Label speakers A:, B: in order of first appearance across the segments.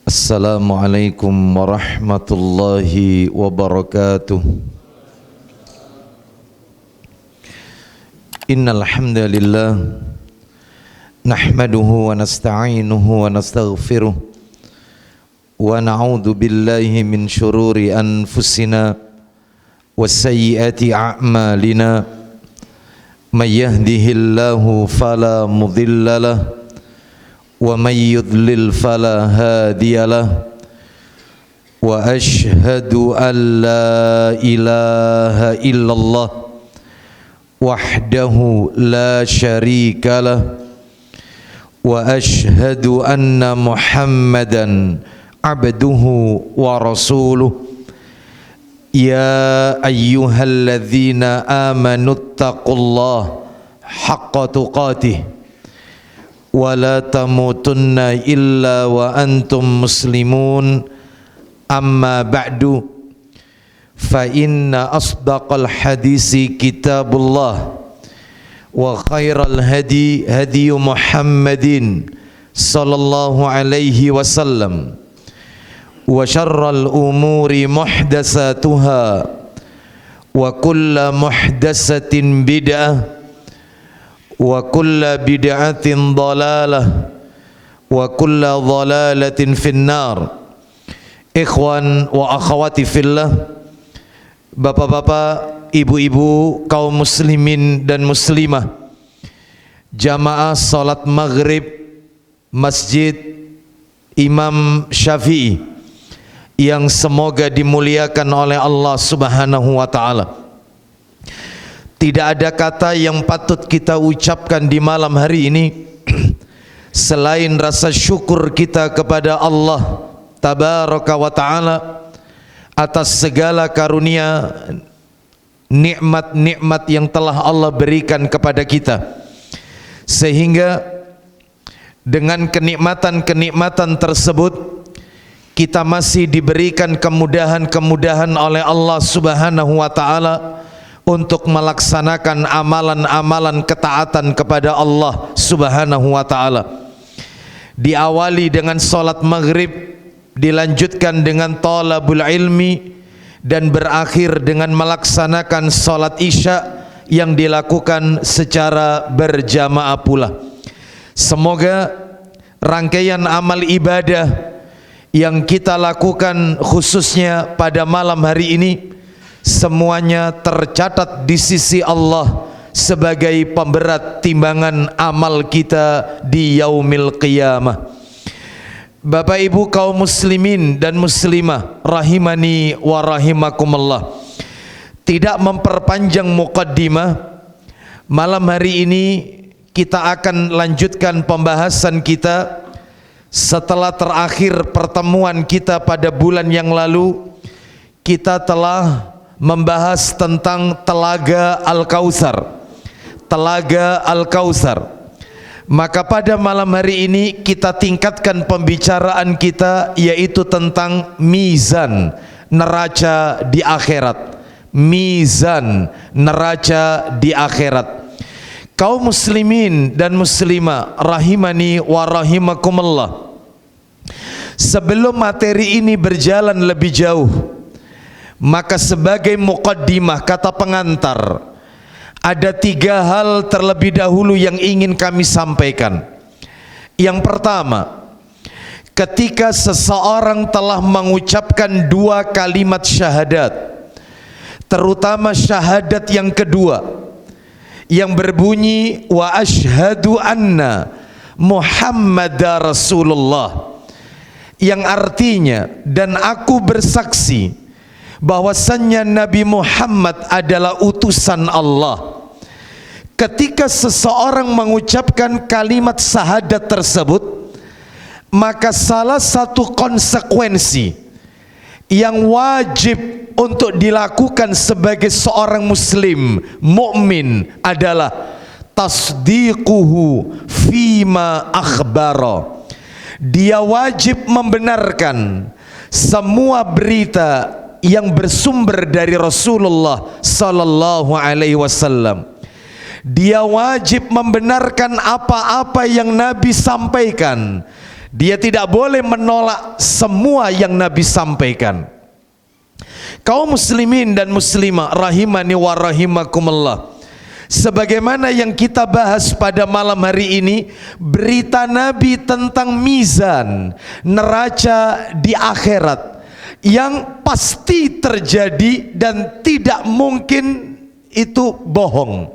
A: Assalamualaikum warahmatullahi wabarakatuh. Innal hamdalillah nahmaduhu wa nasta'inuhu wa nastaghfiruh wa na'udzu billahi min shururi anfusina wa sayyiati a'malina. May yahdihillahu fala mudilla lahu wa may yudlil fala hadiyalah. Wa ashhadu an la ilaha illallah wahdahu la syarikalah wa ashhadu anna Muhammadan abduhu wa rasuluh. Ya ayyuhalladzina amanu taqullaha haqqa tuqatih wa la tamutunna illa wa antum muslimun. Amma ba'du, fa inna asdaqal hadisi kitabullah wa khairal hadi hadi Muhammadin sallallahu alaihi wasallam wa syarral umuri muhdatsatuha wa kullu muhdatsatin bid'ah wa kullu bid'atin dhalalah wa kullu dhalalatin finnar. Ikhwan wa akhwati fillah, bapak-bapak, ibu-ibu, kaum muslimin dan muslimah, jamaah salat maghrib Masjid Imam Syafi'i yang semoga dimuliakan oleh Allah Subhanahu wa ta'ala. Tidak ada kata yang patut kita ucapkan di malam hari ini selain rasa syukur kita kepada Allah Tabaraka wa ta'ala atas segala karunia nikmat-nikmat yang telah Allah berikan kepada kita, sehingga dengan kenikmatan-kenikmatan tersebut kita masih diberikan kemudahan-kemudahan oleh Allah Subhanahu wa ta'ala untuk melaksanakan amalan-amalan ketaatan kepada Allah Subhanahu wa ta'ala. Diawali dengan salat maghrib, dilanjutkan dengan talabul ilmi, dan berakhir dengan melaksanakan salat isya yang dilakukan secara berjamaah pula. Semoga rangkaian amal ibadah yang kita lakukan khususnya pada malam hari ini semuanya tercatat di sisi Allah sebagai pemberat timbangan amal kita di yaumil qiyamah. Bapak ibu kaum muslimin dan muslimah rahimani wa rahimakumullah, tidak memperpanjang muqaddimah, malam hari ini kita akan lanjutkan pembahasan kita setelah terakhir pertemuan kita pada bulan yang lalu. Kita telah membahas tentang Telaga Al-Kautsar. Telaga Al-Kautsar. Maka pada malam hari ini kita tingkatkan pembicaraan kita, yaitu tentang mizan, neraca di akhirat. Mizan, neraca di akhirat. Kaum muslimin dan muslimah rahimani wa rahimakumullah, sebelum materi ini berjalan lebih jauh, maka sebagai muqaddimah, kata pengantar, ada 3 hal terlebih dahulu yang ingin kami sampaikan. Yang pertama, ketika seseorang telah mengucapkan 2 kalimat syahadat, terutama syahadat yang kedua yang berbunyi wa asyhadu anna Muhammadar Rasulullah, yang artinya dan aku bersaksi bahwasannya Nabi Muhammad adalah utusan Allah. Ketika seseorang mengucapkan kalimat syahadat tersebut, maka salah satu konsekuensi yang wajib untuk dilakukan sebagai seorang muslim mukmin adalah tasdiquhu fima akhbara. Dia wajib membenarkan semua berita yang bersumber dari Rasulullah sallallahu alaihi wasallam. Dia wajib membenarkan apa-apa yang Nabi sampaikan Dia tidak boleh menolak semua yang Nabi sampaikan. Kaum muslimin dan muslimah rahimani wa rahimakumullah, sebagaimana yang kita bahas pada malam hari ini, berita Nabi tentang mizan, neraca di akhirat yang pasti terjadi dan tidak mungkin itu bohong,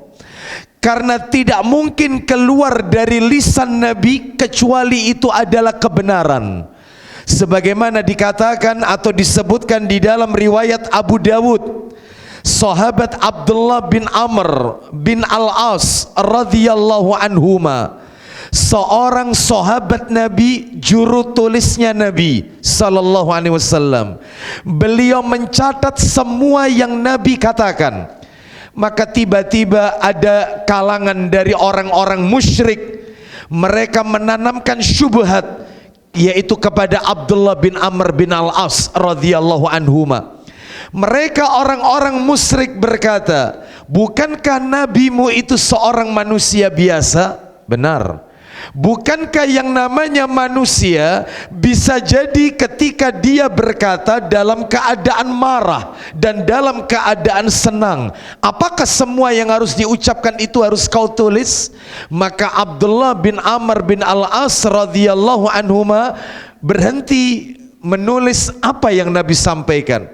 A: karena tidak mungkin keluar dari lisan Nabi kecuali itu adalah kebenaran. Sebagaimana dikatakan atau disebutkan di dalam riwayat Abu Dawud, sahabat Abdullah bin Amr bin Al-As radhiyallahu anhuma, seorang sahabat Nabi, juru tulisnya Nabi sallallahu alaihi wasallam. Beliau mencatat semua yang Nabi katakan. Maka tiba-tiba ada kalangan dari orang-orang musyrik, mereka menanamkan syubhat, yaitu kepada Abdullah bin Amr bin Al-As radhiyallahu anhuma. Mereka orang-orang musyrik berkata, bukankah nabimu itu seorang manusia biasa? Benar. Bukankah yang namanya manusia bisa jadi ketika dia berkata dalam keadaan marah dan dalam keadaan senang, apakah semua yang harus diucapkan itu harus kau tulis? Maka Abdullah bin Amr bin Al-As radhiyallahu anhuma berhenti menulis apa yang Nabi sampaikan.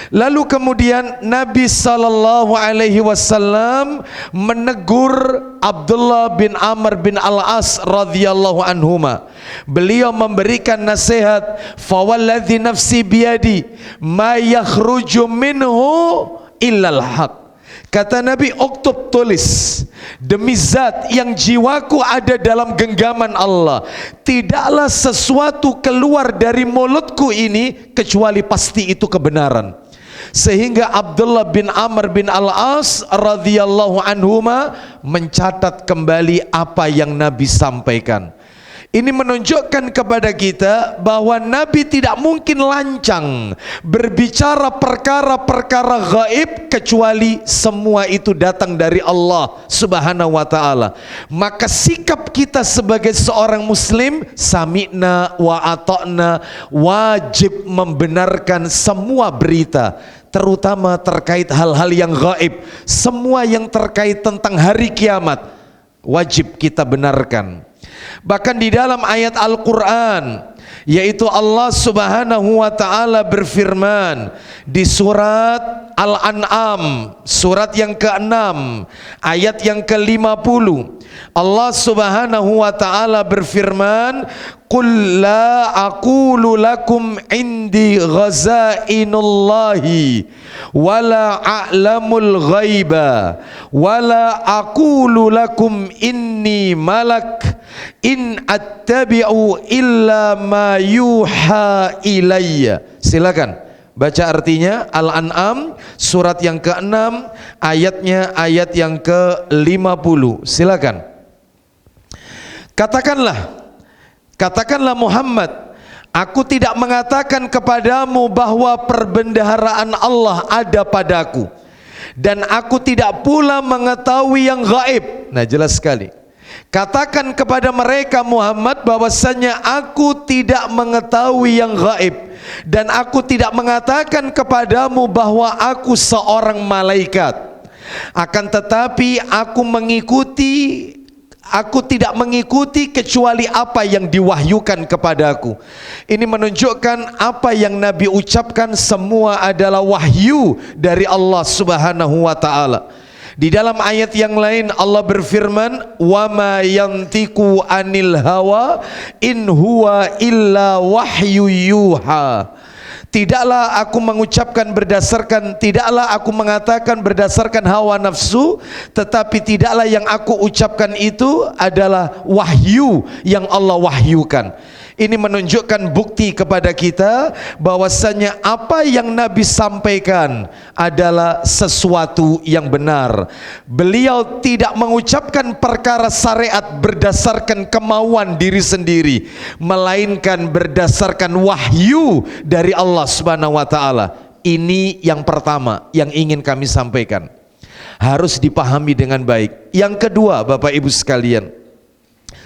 A: Lalu kemudian Nabi sallallahu alaihi wasallam menegur Abdullah bin Amr bin Al-As radhiyallahu anhuma. Beliau memberikan nasihat, fawalladzi nafsi biyadi ma yakhruju minhu illal haq. Kata Nabi, uktub, tulis, demi zat yang jiwaku ada dalam genggaman Allah, tidaklah sesuatu keluar dari mulutku ini kecuali pasti itu kebenaran. Sehingga Abdullah bin Amr bin Al-As radhiyallahu anhuma mencatat kembali apa yang Nabi sampaikan. Ini menunjukkan kepada kita bahwa Nabi tidak mungkin lancang berbicara perkara-perkara gaib kecuali semua itu datang dari Allah Subhanahu wa ta'ala. Maka sikap kita sebagai seorang muslim, sami'na wa ata'na, wajib membenarkan semua berita, terutama terkait hal-hal yang gaib. Semua yang terkait tentang hari kiamat wajib kita benarkan. Bahkan di dalam ayat Al-Quran, yaitu Allah Subhanahu wa ta'ala berfirman di surat Al-An'am, surat yang ke-6 ayat yang ke-50, Allah Subhanahu wa ta'ala berfirman, qul la aqulu lakum indi ghazainullahi wala a'lamul ghaiba wala aqulu lakum inni malak in attabi'u illa ma yuha ilayya. Silakan baca artinya, Al-An'am surat yang ke-6 ayatnya ayat yang ke-50. Silakan. Katakanlah Muhammad, aku tidak mengatakan kepadamu bahwa perbendaharaan Allah ada padaku, dan aku tidak pula mengetahui yang gaib. Nah, jelas sekali. Katakan kepada mereka Muhammad bahwasanya aku tidak mengetahui yang gaib, dan aku tidak mengatakan kepadamu bahwa aku seorang malaikat. Akan tetapi aku tidak mengikuti kecuali apa yang diwahyukan kepadaku. Ini menunjukkan apa yang Nabi ucapkan semua adalah wahyu dari Allah Subhanahu wa ta'ala. Di dalam ayat yang lain Allah berfirman, wa ma yantiqu anil hawa in huwa illa wahyu yuha. Tidaklah aku mengatakan berdasarkan hawa nafsu, tetapi tidaklah yang aku ucapkan itu adalah wahyu yang Allah wahyukan. Ini menunjukkan bukti kepada kita bahwasanya apa yang Nabi sampaikan adalah sesuatu yang benar. Beliau tidak mengucapkan perkara syariat berdasarkan kemauan diri sendiri, melainkan berdasarkan wahyu dari Allah Subhanahu wa ta'ala. Ini yang pertama yang ingin kami sampaikan, harus dipahami dengan baik. Yang kedua, Bapak Ibu sekalian,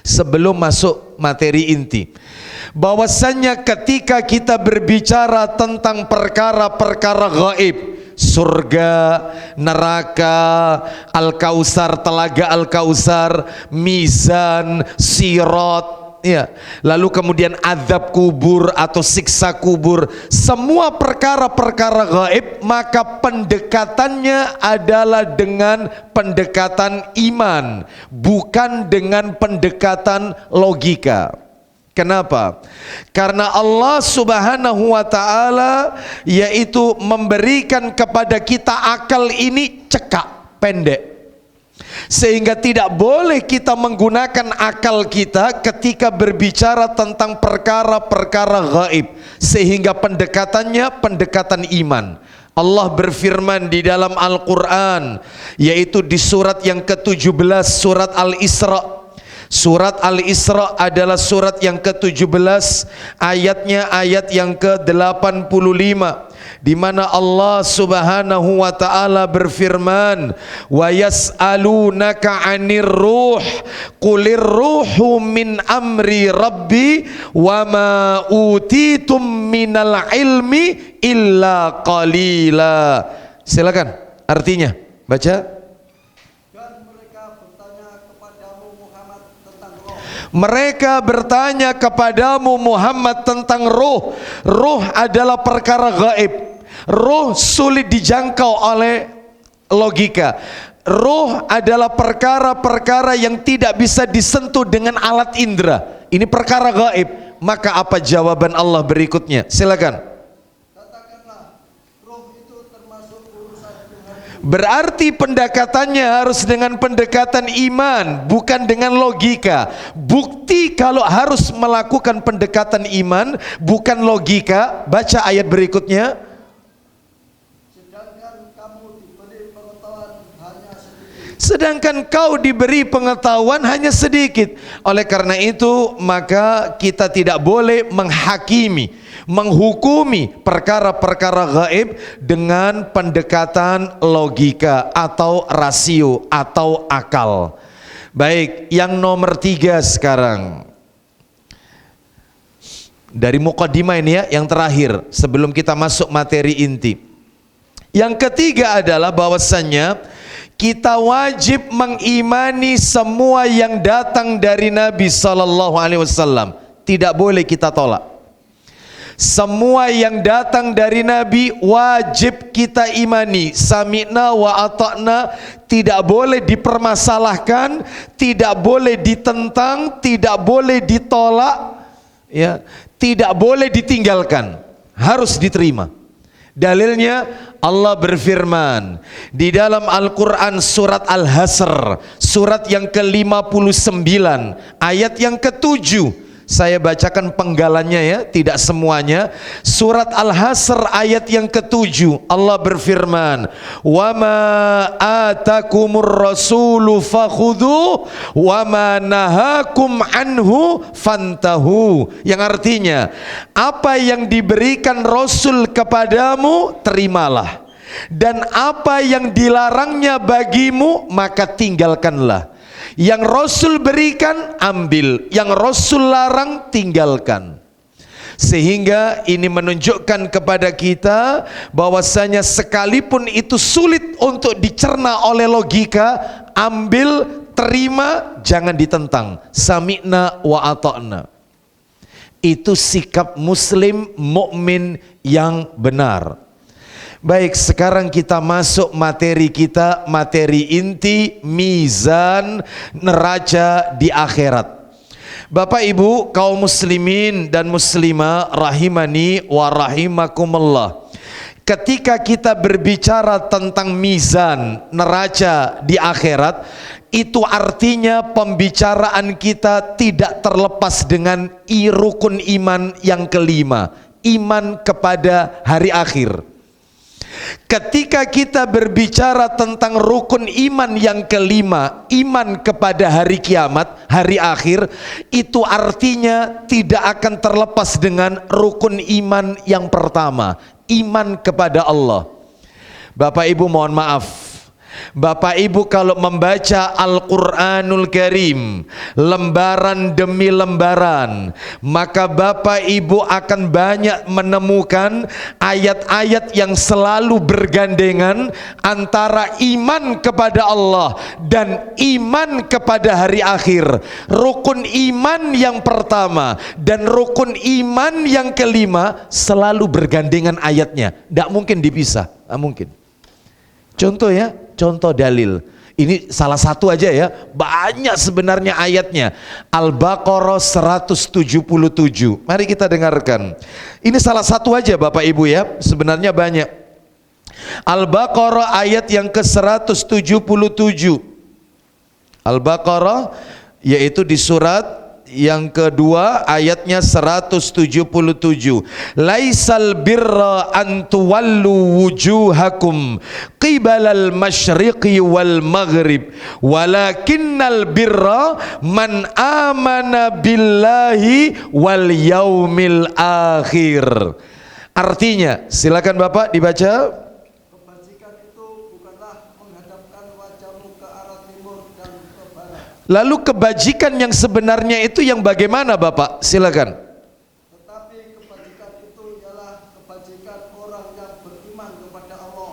A: sebelum masuk materi inti, bahwasannya ketika kita berbicara tentang perkara-perkara gaib, surga, neraka, Al-Kautsar, telaga Al-Kautsar, mizan, sirat, ya, lalu kemudian azab kubur atau siksa kubur, semua perkara-perkara gaib, maka pendekatannya adalah dengan pendekatan iman, bukan dengan pendekatan logika. Kenapa? Karena Allah Subhanahu wa ta'ala yaitu memberikan kepada kita akal ini cekak, pendek, sehingga tidak boleh kita menggunakan akal kita ketika berbicara tentang perkara-perkara gaib, sehingga pendekatannya pendekatan iman. Allah berfirman di dalam Al-Quran, yaitu di surat yang ke-17, surat Al-Isra. Surat Al-Isra adalah surat yang ke-17, ayatnya ayat yang ke-85, di mana Allah Subhanahu wa taala berfirman, wa yas'alunaka 'anir ruh qulir ruhu min amri rabbi wa ma utitum minal ilmi illa qalila. Silakan artinya baca. Mereka bertanya kepadamu Muhammad tentang ruh. Ruh adalah perkara gaib. Ruh sulit dijangkau oleh logika. Ruh adalah perkara-perkara yang tidak bisa disentuh dengan alat indera. Ini perkara gaib. Maka apa jawaban Allah berikutnya? Silakan. Berarti pendekatannya harus dengan pendekatan iman, bukan dengan logika. Bukti kalau harus melakukan pendekatan iman, bukan logika. Baca ayat berikutnya. Sedangkan kau diberi pengetahuan hanya sedikit. Oleh karena itu, maka kita tidak boleh menghakimi, menghukumi perkara-perkara gaib dengan pendekatan logika atau rasio atau akal. Baik, yang nomor 3 sekarang. Dari muqaddimah ini ya, yang terakhir sebelum kita masuk materi inti. Yang ketiga adalah bahwasannya kita wajib mengimani semua yang datang dari Nabi sallallahu alaihi wasallam. Tidak boleh kita tolak. Semua yang datang dari Nabi wajib kita imani. Sami'na wa ata'na, tidak boleh dipermasalahkan, tidak boleh ditentang, tidak boleh ditolak, ya, tidak boleh ditinggalkan. Harus diterima. Dalilnya Allah berfirman di dalam Al-Quran surat Al-Hasr, surat yang ke-59, ayat yang ke-7. Saya bacakan penggalannya ya, tidak semuanya. Surat Al-Hasr ayat yang ke-7, Allah berfirman, "Wa ma atakumur rasulu fakhudhu wa ma nahakum anhu fantahu." Yang artinya, apa yang diberikan Rasul kepadamu, terimalah. Dan apa yang dilarangnya bagimu, maka tinggalkanlah. Yang Rasul berikan, ambil. Yang Rasul larang, tinggalkan. Sehingga ini menunjukkan kepada kita bahwasanya sekalipun itu sulit untuk dicerna oleh logika, ambil, terima, jangan ditentang. Sami'na wa ata'na. Itu sikap muslim mukmin yang benar. Baik, sekarang kita masuk materi kita, materi inti, mizan, neraca di akhirat. Bapak Ibu kaum muslimin dan muslimah rahimani wa rahimakumullah. Ketika kita berbicara tentang mizan, neraca di akhirat, itu artinya pembicaraan kita tidak terlepas dengan rukun iman yang kelima, iman kepada hari akhir. Ketika kita berbicara tentang rukun iman yang kelima, iman kepada hari kiamat, hari akhir, itu artinya tidak akan terlepas dengan rukun iman yang pertama, iman kepada Allah. Bapak Ibu mohon maaf, Bapak Ibu kalau membaca Al-Quranul Karim lembaran demi lembaran, maka Bapak Ibu akan banyak menemukan ayat-ayat yang selalu bergandengan antara iman kepada Allah dan iman kepada hari akhir. Rukun iman yang pertama dan rukun iman yang kelima selalu bergandengan ayatnya, tidak mungkin dipisah, tidak mungkin. Contoh ya, contoh dalil. Ini salah satu aja ya, banyak sebenarnya ayatnya. Al-Baqarah 177. Mari kita dengarkan. Ini salah satu aja Bapak Ibu ya, sebenarnya banyak. Al-Baqarah ayat yang ke-177. Al-Baqarah yaitu di surat yang kedua ayatnya 177. Laisal birra an tuwallu wujuhakum qibalal masyriqi wal maghrib walakinnal birra man amana billahi wal yaumil akhir. Artinya, silakan Bapak dibaca. Lalu kebajikan yang sebenarnya itu yang bagaimana Bapak? Silakan.
B: Tetapi kebajikan itu ialah kebajikan orang yang beriman kepada Allah.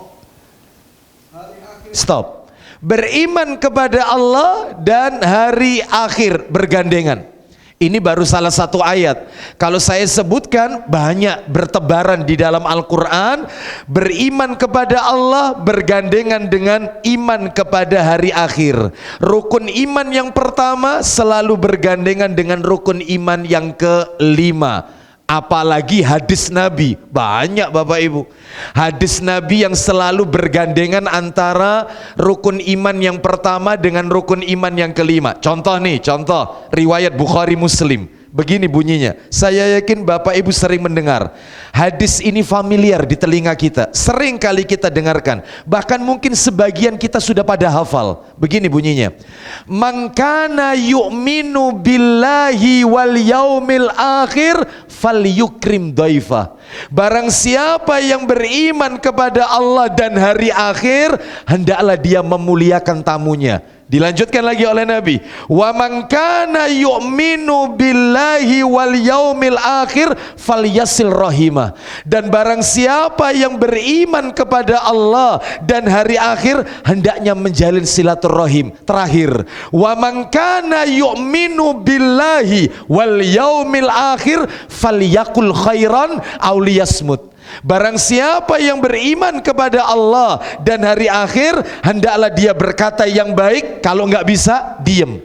B: Hari akhir.
A: Stop. Beriman kepada Allah dan hari akhir bergandengan. Ini baru salah satu ayat. Kalau saya sebutkan banyak bertebaran di dalam Al-Quran. Beriman kepada Allah bergandengan dengan iman kepada hari akhir. Rukun iman yang pertama selalu bergandengan dengan rukun iman yang kelima. Apalagi hadis Nabi, banyak Bapak Ibu. Hadis Nabi yang selalu bergandengan antara rukun iman yang pertama dengan rukun iman yang kelima. Contoh nih, contoh riwayat Bukhari Muslim. Begini bunyinya, saya yakin Bapak Ibu sering mendengar. Hadis ini familiar di telinga kita, sering kali kita dengarkan. Bahkan mungkin sebagian kita sudah pada hafal. Begini bunyinya, man kana yu'minu billahi wal yaumil akhir falyukrim dhaifa. Barang siapa yang beriman kepada Allah dan hari akhir, hendaklah dia memuliakan tamunya. Dilanjutkan lagi oleh Nabi, wa man kana yu'minu billahi wal yaumil akhir falyasil rahimah. Dan barang siapa yang beriman kepada Allah dan hari akhir, hendaknya menjalin silaturahim. Terakhir, wa man kana yu'minu billahi wal yaumil akhir falyakul khairan aw liyasmut. Barang siapa yang beriman kepada Allah dan hari akhir, hendaklah dia berkata yang baik, kalau nggak bisa, diem.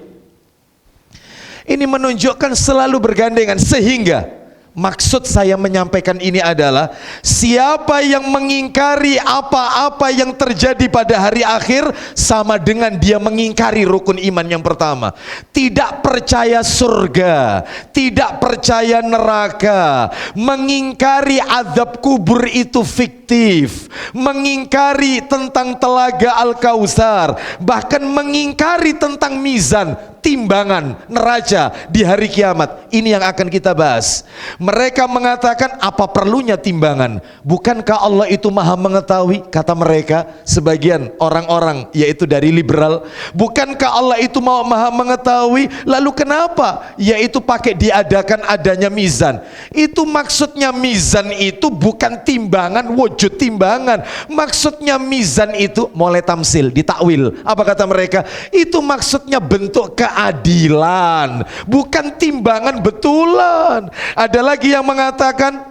A: Ini menunjukkan selalu bergandengan, sehingga maksud saya menyampaikan ini adalah siapa yang mengingkari apa-apa yang terjadi pada hari akhir sama dengan dia mengingkari rukun iman yang pertama. Tidak percaya surga, tidak percaya neraka, mengingkari azab kubur itu fiktif, mengingkari tentang telaga Al-Kautsar, bahkan mengingkari tentang mizan, timbangan neraca di hari kiamat. Ini yang akan kita bahas. Mereka mengatakan, apa perlunya timbangan? Bukankah Allah itu maha mengetahui? Kata mereka, sebagian orang-orang yaitu dari liberal. Bukankah Allah itu maha mengetahui? Lalu kenapa? Yaitu pakai diadakan adanya mizan. Itu maksudnya mizan itu bukan timbangan, wujud timbangan. Maksudnya mizan itu mulai tamsil, ditakwil. Apa kata mereka? Itu maksudnya bentuk keadilan, bukan timbangan betulan. Ada lagi yang mengatakan,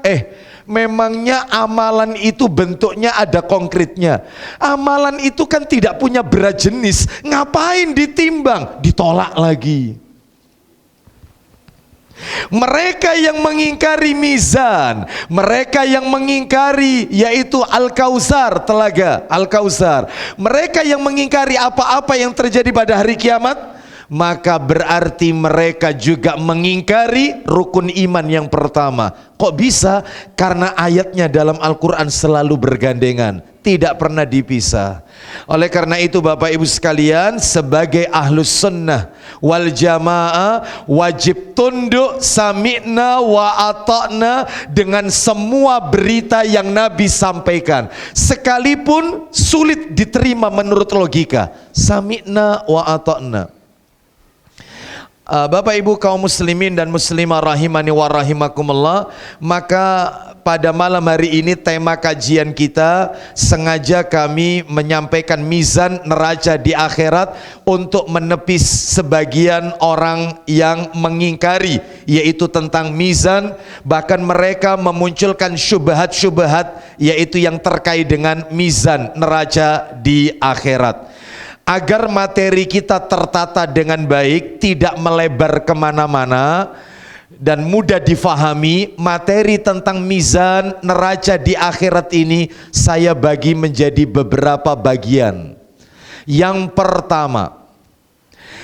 A: memangnya amalan itu bentuknya ada konkretnya. Amalan itu kan tidak punya berat jenis, ngapain ditimbang? Ditolak lagi. Mereka yang mengingkari mizan, mereka yang mengingkari yaitu Al-Kautsar, telaga Al-Kautsar, mereka yang mengingkari apa-apa yang terjadi pada hari kiamat, maka berarti mereka juga mengingkari rukun iman yang pertama. Kok bisa? Karena ayatnya dalam Al-Quran selalu bergandengan. tidak pernah dipisah. Oleh karena itu Bapak Ibu sekalian, sebagai ahlus sunnah wal jamaah wajib tunduk sami'na wa ata'na dengan semua berita yang Nabi sampaikan, sekalipun sulit diterima menurut logika. Sami'na wa ata'na. Bapak Ibu kaum muslimin dan muslimah rahimani wa rahimakumullah, maka pada malam hari ini tema kajian kita sengaja kami menyampaikan mizan neraca di akhirat untuk menepis sebagian orang yang mengingkari, yaitu tentang mizan. Bahkan mereka memunculkan syubhat-syubhat yaitu yang terkait dengan mizan neraca di akhirat. Agar materi kita tertata dengan baik, tidak melebar kemana-mana dan mudah difahami, materi tentang mizan neraca di akhirat ini saya bagi menjadi beberapa bagian. Yang pertama,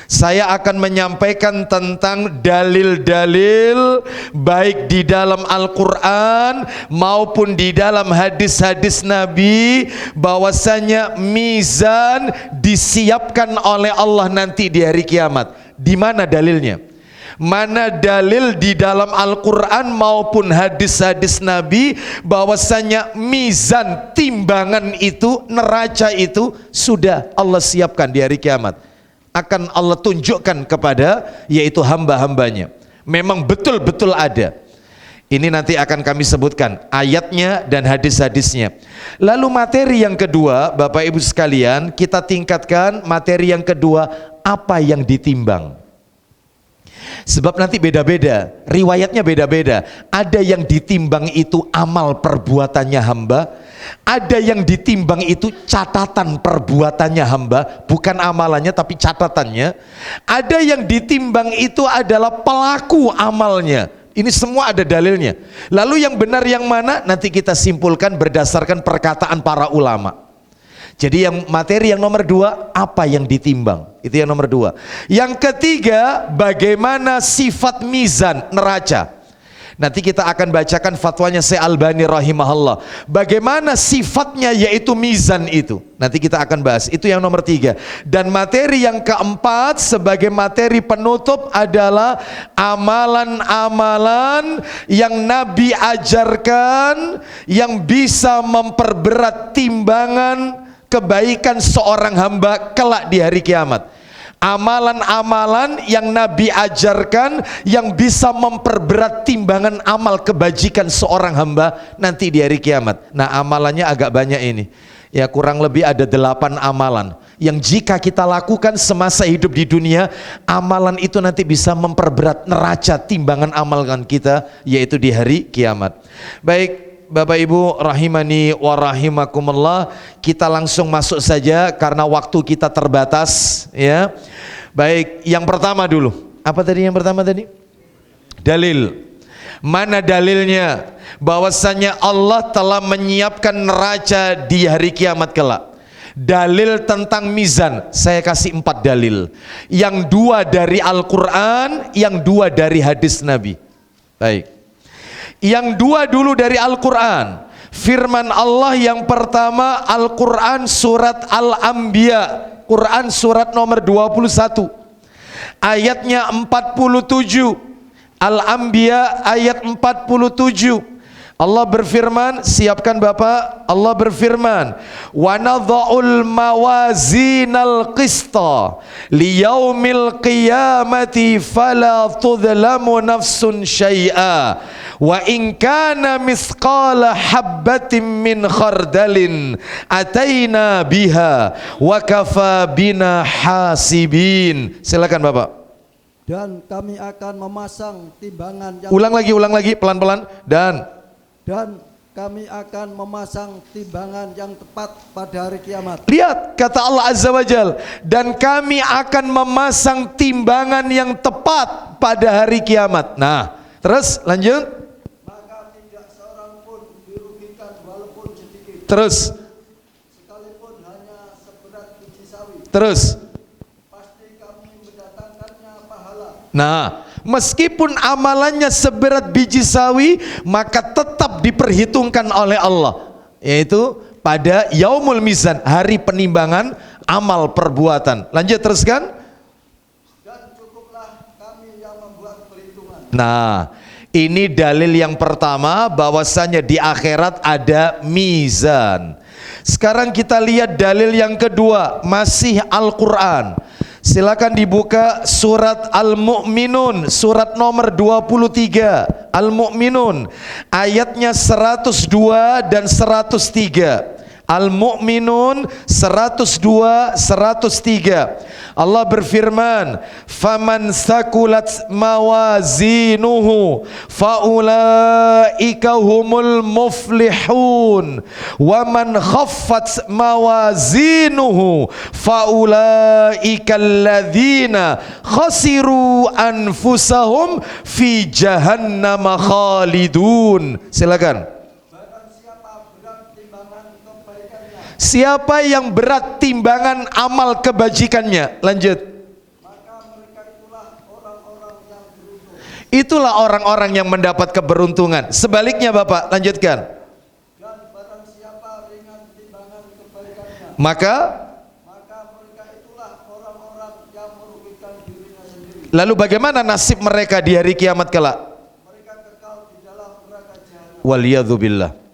A: saya akan menyampaikan tentang dalil-dalil baik di dalam Al-Quran maupun di dalam hadis-hadis Nabi, bahwasanya mizan disiapkan oleh Allah nanti di hari kiamat. Di mana dalilnya? Mana dalil di dalam Al-Quran maupun hadis-hadis Nabi bahwasanya mizan, timbangan itu, neraca itu sudah Allah siapkan di hari kiamat, akan Allah tunjukkan kepada yaitu hamba-hambanya. Memang betul-betul ada. Ini nanti akan kami sebutkan ayatnya dan hadis-hadisnya. Lalu materi yang kedua, Bapak Ibu sekalian, kita tingkatkan materi yang kedua, apa yang ditimbang. Sebab nanti beda-beda, riwayatnya beda-beda. Ada yang ditimbang itu amal perbuatannya hamba, ada yang ditimbang itu catatan perbuatannya hamba, bukan amalannya tapi catatannya. Ada yang ditimbang itu adalah pelaku amalnya. Ini semua ada dalilnya. Lalu yang benar yang mana? Nanti kita simpulkan berdasarkan perkataan para ulama. Jadi yang materi yang nomor dua, apa yang ditimbang, itu yang nomor dua. Yang ketiga, bagaimana sifat mizan neraca. Nanti kita akan bacakan fatwanya Syekh Albani rahimahullah, bagaimana sifatnya yaitu mizan itu. Nanti kita akan bahas, itu yang nomor tiga. Dan materi yang keempat sebagai materi penutup adalah amalan-amalan yang Nabi ajarkan yang bisa memperberat timbangan kebaikan seorang hamba kelak di hari kiamat. Amalan-amalan yang Nabi ajarkan yang bisa memperberat timbangan amal kebajikan seorang hamba nanti di hari kiamat. Nah, amalannya agak banyak ini. Ya, kurang lebih ada 8 amalan yang jika kita lakukan semasa hidup di dunia, amalan itu nanti bisa memperberat neraca timbangan amalan kita yaitu di hari kiamat. Baik Bapak Ibu rahimani wa rahimakumullah, kita langsung masuk saja karena waktu kita terbatas ya. Baik, yang pertama dulu. Apa tadi yang pertama tadi? Dalil. Mana dalilnya bahwasanya Allah telah menyiapkan neraca di hari kiamat kelak? Dalil tentang mizan saya kasih 4 dalil. Yang 2 dari Al-Quran, yang 2 dari hadis Nabi. Baik. Yang 2 dulu dari Al-Quran. Firman Allah yang pertama, Al-Quran surat Al-Anbiya, Quran surat nomor 21, ayatnya 47. Al-Anbiya ayat 47. Allah berfirman, siapkan Bapak, Allah berfirman, wa nadha'ul mawazinal qista liyaumil qiyamati fala tudhlamu nafsun syai'a wa in kana mithqala habbatin min khardalin ataina biha wa kafa bina hasibin. Silakan Bapak.
B: Dan kami akan memasang timbangan yang
A: ulang lagi pelan-pelan. Dan kami akan memasang timbangan yang tepat pada hari kiamat. Lihat kata Allah Azza wa Jal, dan kami akan memasang timbangan yang tepat pada hari kiamat. Nah, terus lanjut.
B: Maka tidak seorang pun dirugikan walaupun sedikit.
A: Terus.
B: Sekalipun hanya seberat biji sawi.
A: Terus.
B: Pasti kami mendatangkannya pahala.
A: Nah, meskipun amalannya seberat biji sawi, maka tetap diperhitungkan oleh Allah, yaitu pada yaumul mizan, hari penimbangan amal perbuatan. Lanjut teruskan.
B: Dan cukuplah kami yang membuat perhitungan.
A: Nah, ini dalil yang pertama bahwasanya di akhirat ada mizan. Sekarang kita lihat dalil yang kedua, masih Al-Quran. Silakan dibuka surat Al-Mu'minun, surat nomor 23. Al-Mu'minun, ayatnya 102 dan 103. Al-Mu'minun 102 103. Allah berfirman, "Faman sakulat mawazinuhu faulaika humul muflihun wa man khaffat mawazinuhu faulaika alladzina khasiru anfusahum fi jahannam khalidun." Silakan. Siapa yang berat timbangan amal kebajikannya? Lanjut.
B: Maka mereka itulah orang-orang yang beruntung.
A: Itulah orang-orang yang mendapat keberuntungan. Sebaliknya Bapak, lanjutkan.
B: Dan barang siapa ringan timbangan kebaikannya,
A: Maka
B: mereka itulah orang-orang yang merugikan dirinya sendiri.
A: lalu bagaimana nasib mereka di hari kiamat kelak?
B: Mereka kekal di dalam neraka jahanam.
A: Waliyadzubillah.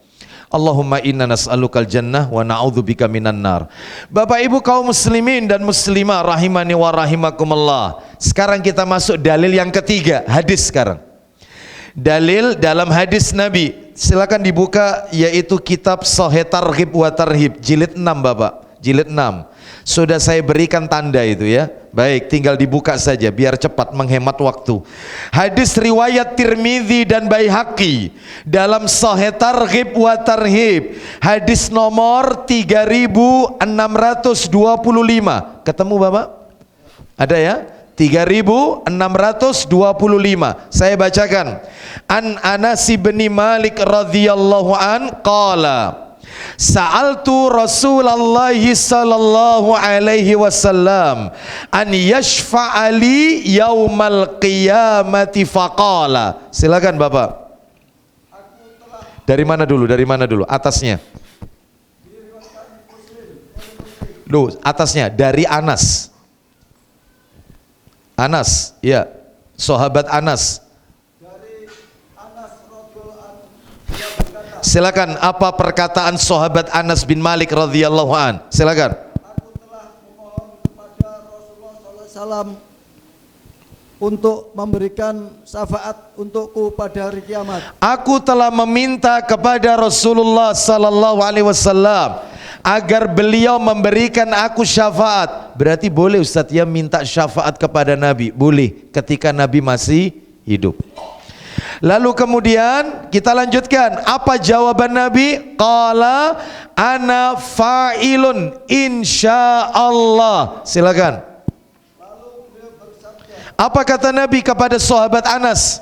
A: Allahumma inna nas'alukal jannah wa na'udzubika minan nar. Bapak Ibu kaum muslimin dan muslimah rahimani wa rahimakumullah. Sekarang kita masuk dalil yang ketiga, hadis sekarang. Dalil dalam hadis Nabi. Silakan dibuka, yaitu kitab Sahih Targhib wa Tarhib jilid 6 Bapak. Jilid 6. Sudah saya berikan tanda itu ya. Baik, tinggal dibuka saja biar cepat menghemat waktu. Hadis riwayat Tirmidzi dan Baihaqi dalam Sahih Targhib wa Tarhib, hadis nomor 3625. Ketemu Bapak? Ada ya? 3625. Saya bacakan. An Anas bin Malik radhiyallahu an qala Sa'altu Rasulullah sallallahu alaihi wasallam an yashfa'ali yaumal qiyamati faqala. Silakan Bapak. Dari mana dulu? Dari mana dulu? Atasnya. Loh, atasnya dari Anas. Anas, ya. Sahabat Anas.
B: Dari Anas radhiyallahu anhu, dia berkata,
A: Silakan, apa perkataan sahabat Anas bin Malik radhiyallahu an? Silakan.
B: aku telah memohon kepada Rasulullah SAW untuk memberikan syafaat untukku pada hari kiamat.
A: Aku telah meminta kepada Rasulullah sallallahu alaihi wasallam agar beliau memberikan aku syafaat. Berarti boleh Ustaz ya minta syafaat kepada Nabi? Boleh ketika Nabi masih hidup. Lalu kemudian kita lanjutkan, apa jawaban Nabi? Qala ana fa'ilun insyaallah. Silakan.
B: Lalu beliau bersabda,
A: Apa kata Nabi kepada sahabat Anas?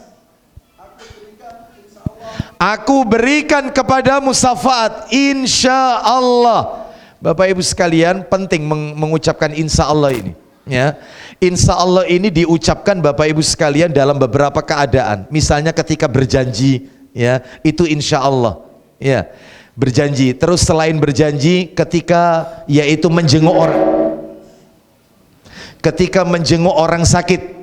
A: Aku berikan kepadamu syafaat insyaallah. Bapak Ibu sekalian, penting mengucapkan insyaallah ini. Ya, insya Allah ini diucapkan Bapak Ibu sekalian dalam beberapa keadaan. Misalnya ketika berjanji, ya itu insya Allah. Ya, berjanji. Terus selain berjanji, ketika yaitu menjenguk orang, ketika menjenguk orang sakit.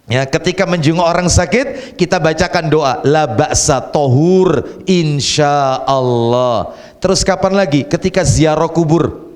A: Ya, ketika menjenguk orang sakit, kita bacakan doa la ba'sa tohur insya Allah. Terus kapan lagi? Ketika ziarah kubur,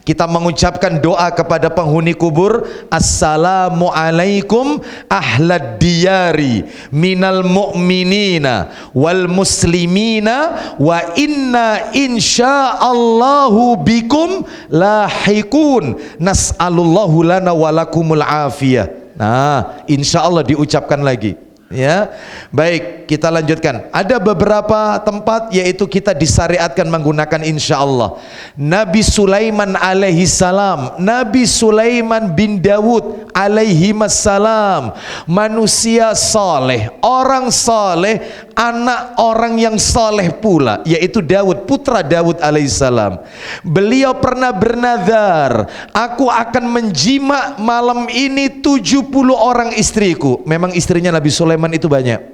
A: kita mengucapkan doa kepada penghuni kubur, assalamualaikum ahlad diyari minal mu'minina wal muslimina wa inna insyaallahu bikum lahikun nas'alullahu lana walakumul afiyah. Nah, insyaallah diucapkan lagi. Ya, baik, kita lanjutkan. Ada beberapa tempat yaitu kita disyariatkan menggunakan insyaallah. Nabi Sulaiman alaihi salam, Nabi Sulaiman bin Dawud alaihi salam, manusia saleh, orang saleh, anak orang yang saleh pula, yaitu Dawud, putra Dawud alaihi salam. Beliau pernah bernazar, aku akan menjima malam ini 70 orang istriku. Memang istrinya Nabi Sulaiman itu banyak.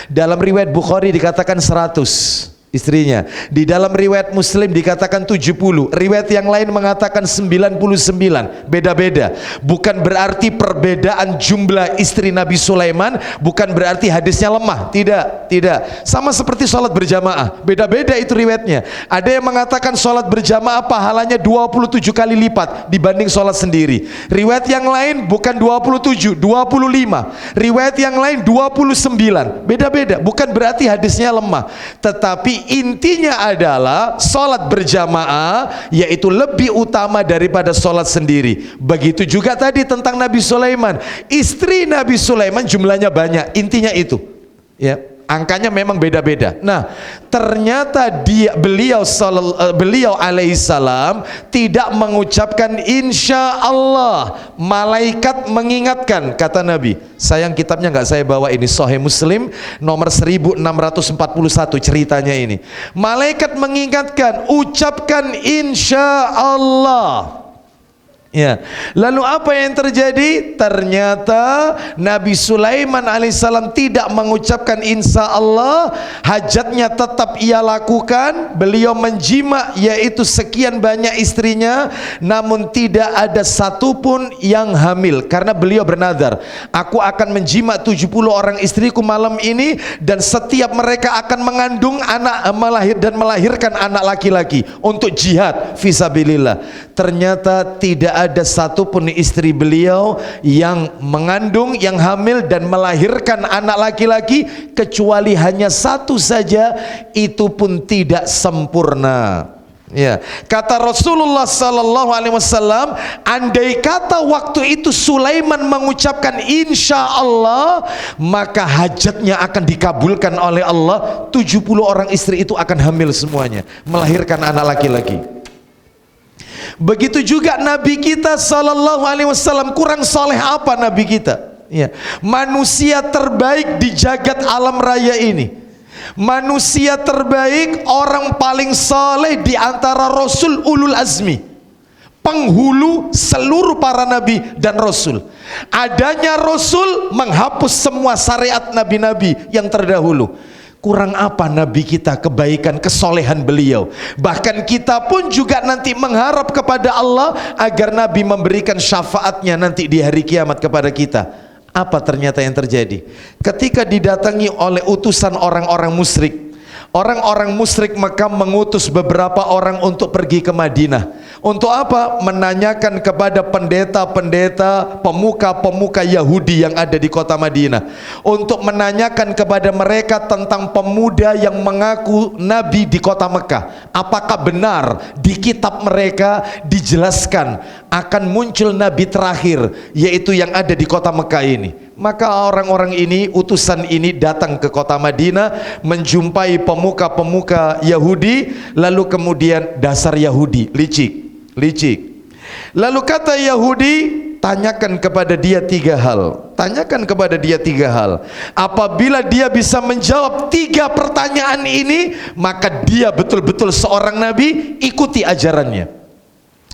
A: Dalam riwayat Bukhari dikatakan 100. istrinya. Di dalam riwayat Muslim dikatakan 70, riwayat yang lain mengatakan 99, beda-beda. Bukan berarti perbedaan jumlah istri Nabi Sulaiman, bukan berarti hadisnya lemah, tidak. Sama seperti sholat berjamaah, beda-beda itu riwayatnya. Ada yang mengatakan sholat berjamaah pahalanya 27 kali lipat dibanding sholat sendiri. Riwayat yang lain bukan 27, 25. Riwayat yang lain 29, beda-beda. Bukan berarti hadisnya lemah, tetapi intinya adalah sholat berjamaah yaitu lebih utama daripada sholat sendiri. Begitu juga tadi tentang Nabi Sulaiman, istri Nabi Sulaiman jumlahnya banyak, intinya itu ya, angkanya memang beda-beda. Nah, ternyata beliau alaihissalam tidak mengucapkan insya Allah. Malaikat mengingatkan, kata Nabi. Sayang kitabnya nggak saya bawa ini, Sahih Muslim nomor 1641 ceritanya ini. Malaikat mengingatkan, ucapkan insya Allah. Ya, lalu apa yang terjadi? Ternyata Nabi Sulaiman alaihissalam tidak mengucapkan insya Allah, hajatnya tetap ia lakukan. Beliau menjima yaitu sekian banyak istrinya, namun tidak ada satupun yang hamil, karena beliau bernadar, aku akan menjima 70 orang istriku malam ini, dan setiap mereka akan mengandung anak, melahirkan anak laki-laki untuk jihad fisabilillah. Ternyata tidak ada satupun istri beliau yang mengandung, yang hamil dan melahirkan anak laki-laki, kecuali hanya satu saja, itu pun tidak sempurna. Ya, kata Rasulullah sallallahu alaihi wasallam, andai kata waktu itu Sulaiman mengucapkan insya Allah, maka hajatnya akan dikabulkan oleh Allah. 70 orang istri itu akan hamil semuanya, melahirkan anak laki-laki. Begitu juga Nabi kita sallallahu alaihi wasallam. Kurang soleh apa Nabi kita? Ya, manusia terbaik di jagat alam raya ini, manusia terbaik, orang paling soleh di antara Rasul ulul azmi, penghulu seluruh para nabi dan rasul. Adanya Rasul menghapus semua syariat nabi-nabi yang terdahulu. Kurang apa Nabi kita kebaikan, kesolehan beliau? Bahkan kita pun juga nanti mengharap kepada Allah agar Nabi memberikan syafaatnya nanti di hari kiamat kepada kita. Apa ternyata yang terjadi? Ketika didatangi oleh utusan orang-orang musyrik, orang-orang musyrik Mekah mengutus beberapa orang untuk pergi ke Madinah. Untuk apa? Menanyakan kepada pendeta-pendeta, pemuka-pemuka Yahudi yang ada di kota Madinah, untuk menanyakan kepada mereka tentang pemuda yang mengaku nabi di kota Mekah. Apakah benar di kitab mereka dijelaskan akan muncul nabi terakhir, yaitu yang ada di kota Mekah ini? Maka orang-orang ini, utusan ini datang ke kota Madinah, menjumpai pemuka-pemuka Yahudi, lalu kemudian dasar Yahudi licik. Lalu kata Yahudi, tanyakan kepada dia 3 hal. Tanyakan kepada dia 3 hal. Apabila dia bisa menjawab 3 pertanyaan ini, maka dia betul-betul seorang nabi, ikuti ajarannya.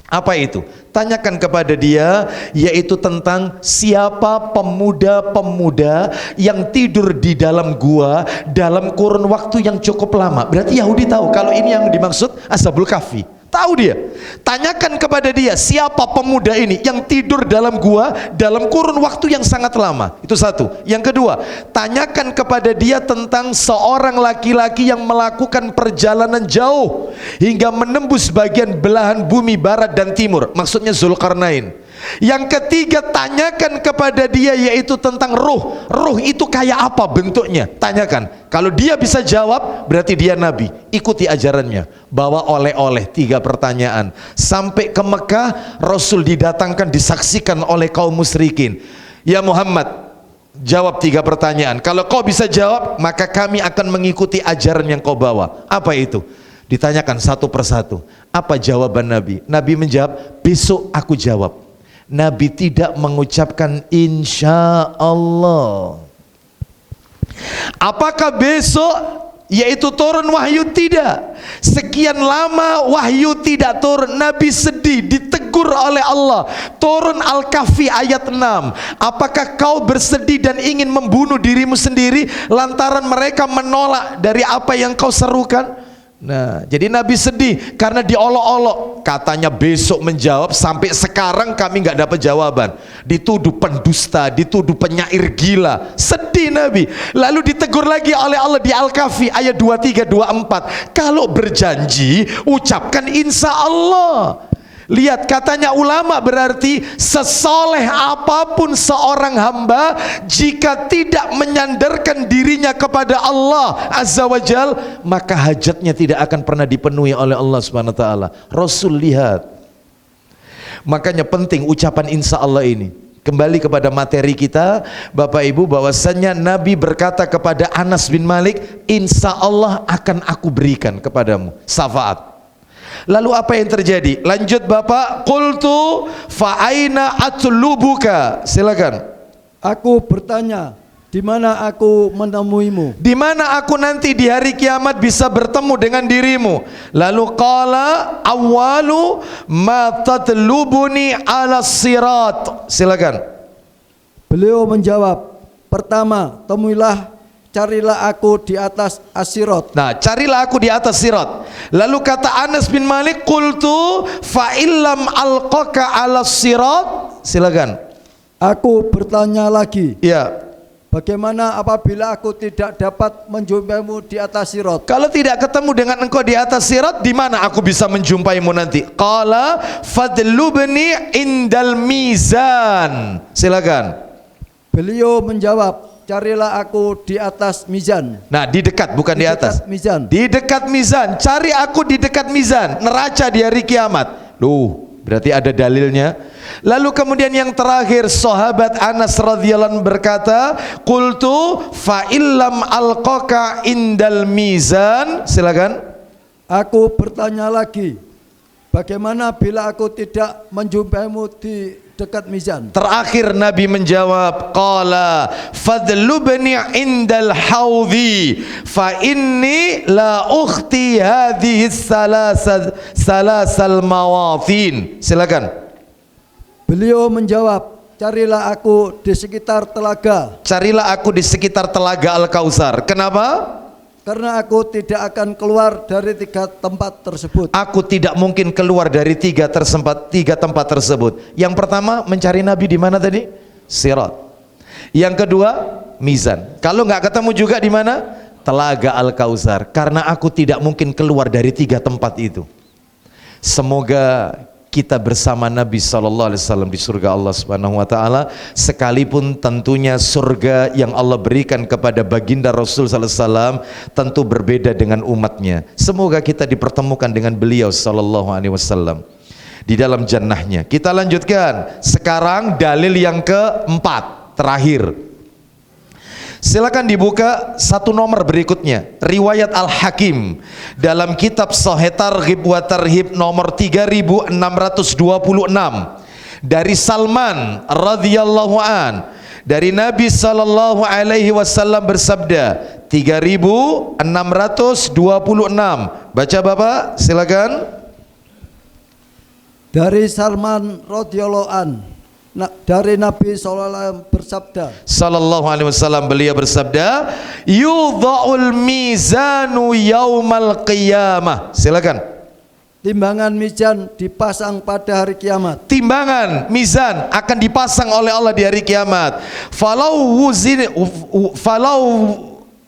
A: Apa itu? Tanyakan kepada dia, yaitu tentang siapa pemuda-pemuda yang tidur di dalam gua dalam kurun waktu yang cukup lama. Berarti Yahudi tahu kalau ini yang dimaksud Ashabul Kahfi. Tahu dia. Tanyakan kepada dia, siapa pemuda ini yang tidur dalam gua dalam kurun waktu yang sangat lama. Itu satu. Yang kedua, tanyakan kepada dia tentang seorang laki-laki yang melakukan perjalanan jauh hingga menembus bagian belahan bumi barat dan timur, maksudnya Zulkarnain. Yang ketiga, tanyakan kepada dia yaitu tentang ruh. Ruh itu kayak apa bentuknya? Tanyakan. Kalau dia bisa jawab, berarti dia nabi. Ikuti ajarannya. Bawa oleh-oleh 3 pertanyaan. Sampai ke Mekah, Rasul didatangkan, disaksikan oleh kaum musyrikin. Ya Muhammad, jawab 3 pertanyaan. Kalau kau bisa jawab, maka kami akan mengikuti ajaran yang kau bawa. Apa itu? Ditanyakan satu persatu. Apa jawaban Nabi? Nabi menjawab, besok aku jawab. Nabi tidak mengucapkan insya Allah. Apakah besok yaitu turun wahyu? Tidak. Sekian lama wahyu tidak turun. Nabi sedih, ditegur ditegur oleh Allah. Turun Al-Kahfi ayat 6. Apakah kau bersedih dan ingin membunuh dirimu sendiri lantaran mereka menolak dari apa yang kau serukan? Nah, jadi Nabi sedih karena diolok-olok. Katanya besok menjawab, sampai sekarang kami nggak dapat jawaban. Dituduh pendusta, dituduh penyair gila. Sedih Nabi. Lalu ditegur lagi oleh Allah di Al-Kahfi ayat 23, 24. Kalau berjanji, ucapkan insya Allah. Lihat, katanya ulama, berarti sesoleh apapun seorang hamba, jika tidak menyandarkan dirinya kepada Allah Azza wa Jal, maka hajatnya tidak akan pernah dipenuhi oleh Allah Subhanahu wa ta'ala. Rasul lihat. Makanya penting ucapan insya Allah ini. Kembali kepada materi kita, Bapak Ibu, bahwasannya Nabi berkata kepada Anas bin Malik, insya Allah akan aku berikan kepadamu syafaat. Lalu apa yang terjadi? Lanjut Bapak. Qultu fa aina atlubuka. Silakan.
B: Aku bertanya, di mana aku menemuimu?
A: Di mana aku nanti di hari kiamat bisa bertemu dengan dirimu? Lalu qala awwalu ma tatlubuni ala sirat. Silakan.
B: Beliau menjawab, pertama, carilah aku di atas asirat.
A: Nah, carilah aku di atas sirat. Lalu kata Anas bin Malik, qultu fa illam alqaka ala sirat. Silakan.
B: Aku bertanya lagi.
A: Ya.
B: Bagaimana apabila aku tidak dapat menjumpaimu di atas sirat?
A: Kalau tidak ketemu dengan engkau di atas sirat, di mana aku bisa menjumpaimu nanti? Qala fadlubni indal mizan. Silakan.
B: Beliau menjawab, carilah aku di atas mizan.
A: Nah, di dekat, bukan di atas.
B: Mizan.
A: Di dekat mizan. Cari aku di dekat mizan, neraca di hari kiamat. Berarti ada dalilnya. Lalu kemudian yang terakhir, sahabat Anas radhiyallahu anhu berkata, qultu fa illam alqaka indal mizan. Silakan.
B: Aku bertanya lagi, bagaimana bila aku tidak menjumpaimu di dekat mizan?
A: Terakhir Nabi menjawab, qala fadlubni indal haudhi fa inni la ukhti hadhihi salasal mawathin. Silakan.
B: Beliau menjawab, carilah aku di sekitar telaga.
A: Carilah aku di sekitar telaga Al-Kautsar. Kenapa?
B: Karena aku tidak akan keluar dari 3 tempat tersebut.
A: Aku tidak mungkin keluar dari tiga tempat tersebut. Yang pertama, mencari Nabi di mana tadi? Sirat. Yang kedua, mizan. Kalau nggak ketemu juga di mana? Telaga Al-Kautsar. Karena aku tidak mungkin keluar dari 3 tempat itu. Semoga kita bersama Nabi SAW di surga Allah Subhanahu wa ta'ala, sekalipun tentunya surga yang Allah berikan kepada baginda Rasul SAW tentu berbeda dengan umatnya. Semoga kita dipertemukan dengan beliau SAW di dalam jannahnya. Kita lanjutkan sekarang dalil yang keempat, terakhir. Silakan dibuka satu nomor berikutnya, riwayat Al-Hakim dalam kitab Sahih Targhib wa Tarhib nomor 3626 dari Salman radhiyallahu an, dari Nabi sallallahu alaihi wasallam bersabda, 3626. Baca Bapak, silakan.
B: Dari Salman radhiyallahu an, dari Nabi SAW bersabda,
A: sallallahu alaihi wasallam, beliau bersabda, yudha'ul mizanu yaumal qiyamah. Silakan.
B: Timbangan mizan dipasang pada hari kiamat.
A: Timbangan mizan akan dipasang oleh Allah di hari kiamat. Falau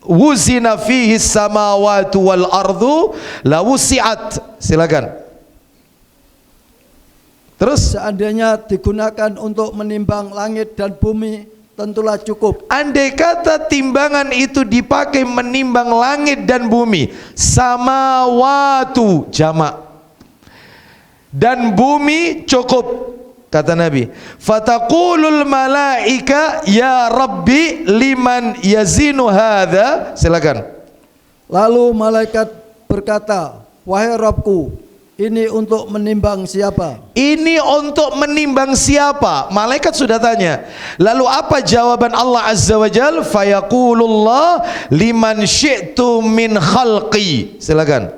A: wuzina fihi samawati wal ardu la wusi'at. Silakan. Terus,
B: seandainya digunakan untuk menimbang langit dan bumi, tentulah cukup.
A: andai kata timbangan itu dipakai menimbang langit dan bumi, samawatu jamak, dan bumi cukup. Kata Nabi, fataqulul malaika ya rabbi liman yazinu hadza. Silakan.
B: Lalu malaikat berkata, wahai Rabbku, ini untuk menimbang siapa?
A: Ini untuk menimbang siapa? Malaikat sudah tanya. Lalu apa jawaban Allah Azza wa Jal? Fayaqulullah liman syi'tu min khalqi. Silakan.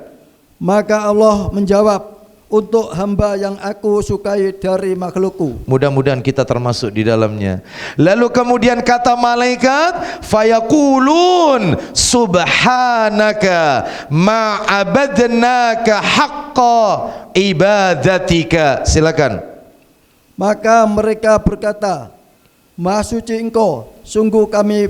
B: Maka Allah menjawab, untuk hamba yang aku sukai dari makhlukku.
A: Mudah-mudahan kita termasuk di dalamnya. Lalu kemudian kata malaikat, fayaqulun subhanaka ma abadnaka haqqa ibadatika. Silakan.
B: Maka mereka berkata, Maha suci Engkau, sungguh kami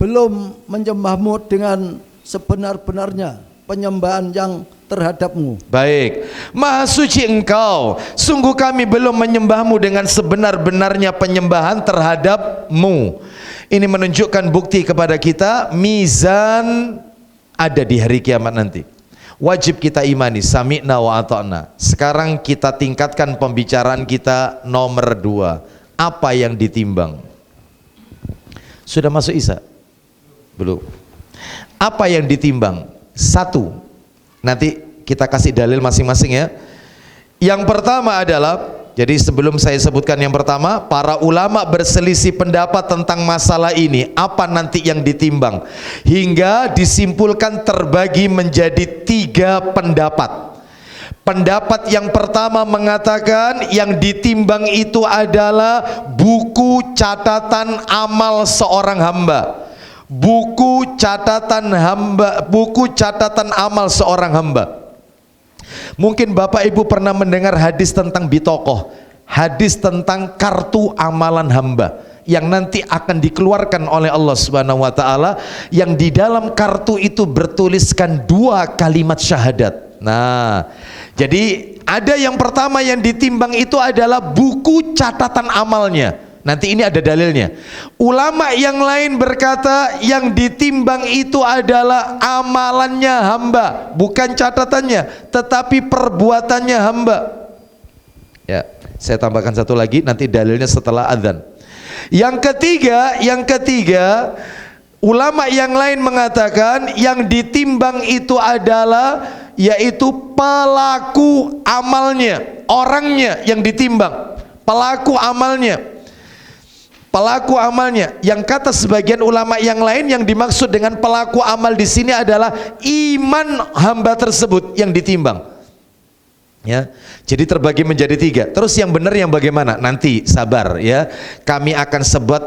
B: belum menyembahmu dengan sebenar-benarnya penyembahan yang terhadapmu.
A: Baik, Maha suci Engkau, sungguh kami belum menyembahmu dengan sebenar-benarnya penyembahan terhadapmu. Ini menunjukkan bukti kepada kita mizan ada di hari kiamat nanti. Wajib kita imani, sami'na wa ata'na. Sekarang kita tingkatkan pembicaraan kita nomor 2. Apa yang ditimbang? Sudah masuk Isya? Belum. Apa yang ditimbang? 1. Nanti kita kasih dalil masing-masing ya. Yang pertama adalah, jadi sebelum saya sebutkan yang pertama, para ulama berselisih pendapat tentang masalah ini. Apa nanti yang ditimbang? Hingga disimpulkan terbagi menjadi 3 pendapat. Pendapat yang pertama mengatakan yang ditimbang itu adalah buku catatan amal seorang hamba. Buku catatan amal seorang hamba. Mungkin Bapak Ibu pernah mendengar hadis tentang bitokoh, hadis tentang kartu amalan hamba yang nanti akan dikeluarkan oleh Allah Subhanahu wa taala, yang di dalam kartu itu bertuliskan 2 kalimat syahadat. Nah, jadi ada yang pertama yang ditimbang itu adalah buku catatan amalnya. Nanti ini ada dalilnya. Ulama yang lain berkata yang ditimbang itu adalah amalannya hamba, bukan catatannya, tetapi perbuatannya hamba. Ya, saya tambahkan satu lagi, nanti dalilnya setelah azan. Yang ketiga, ulama yang lain mengatakan yang ditimbang itu adalah yaitu pelaku amalnya, orangnya yang ditimbang, pelaku amalnya. Pelaku amalnya, yang kata sebagian ulama yang lain yang dimaksud dengan pelaku amal di sini adalah iman hamba tersebut yang ditimbang. Ya, jadi terbagi menjadi 3. Terus yang benar yang bagaimana? Nanti sabar ya. Kami akan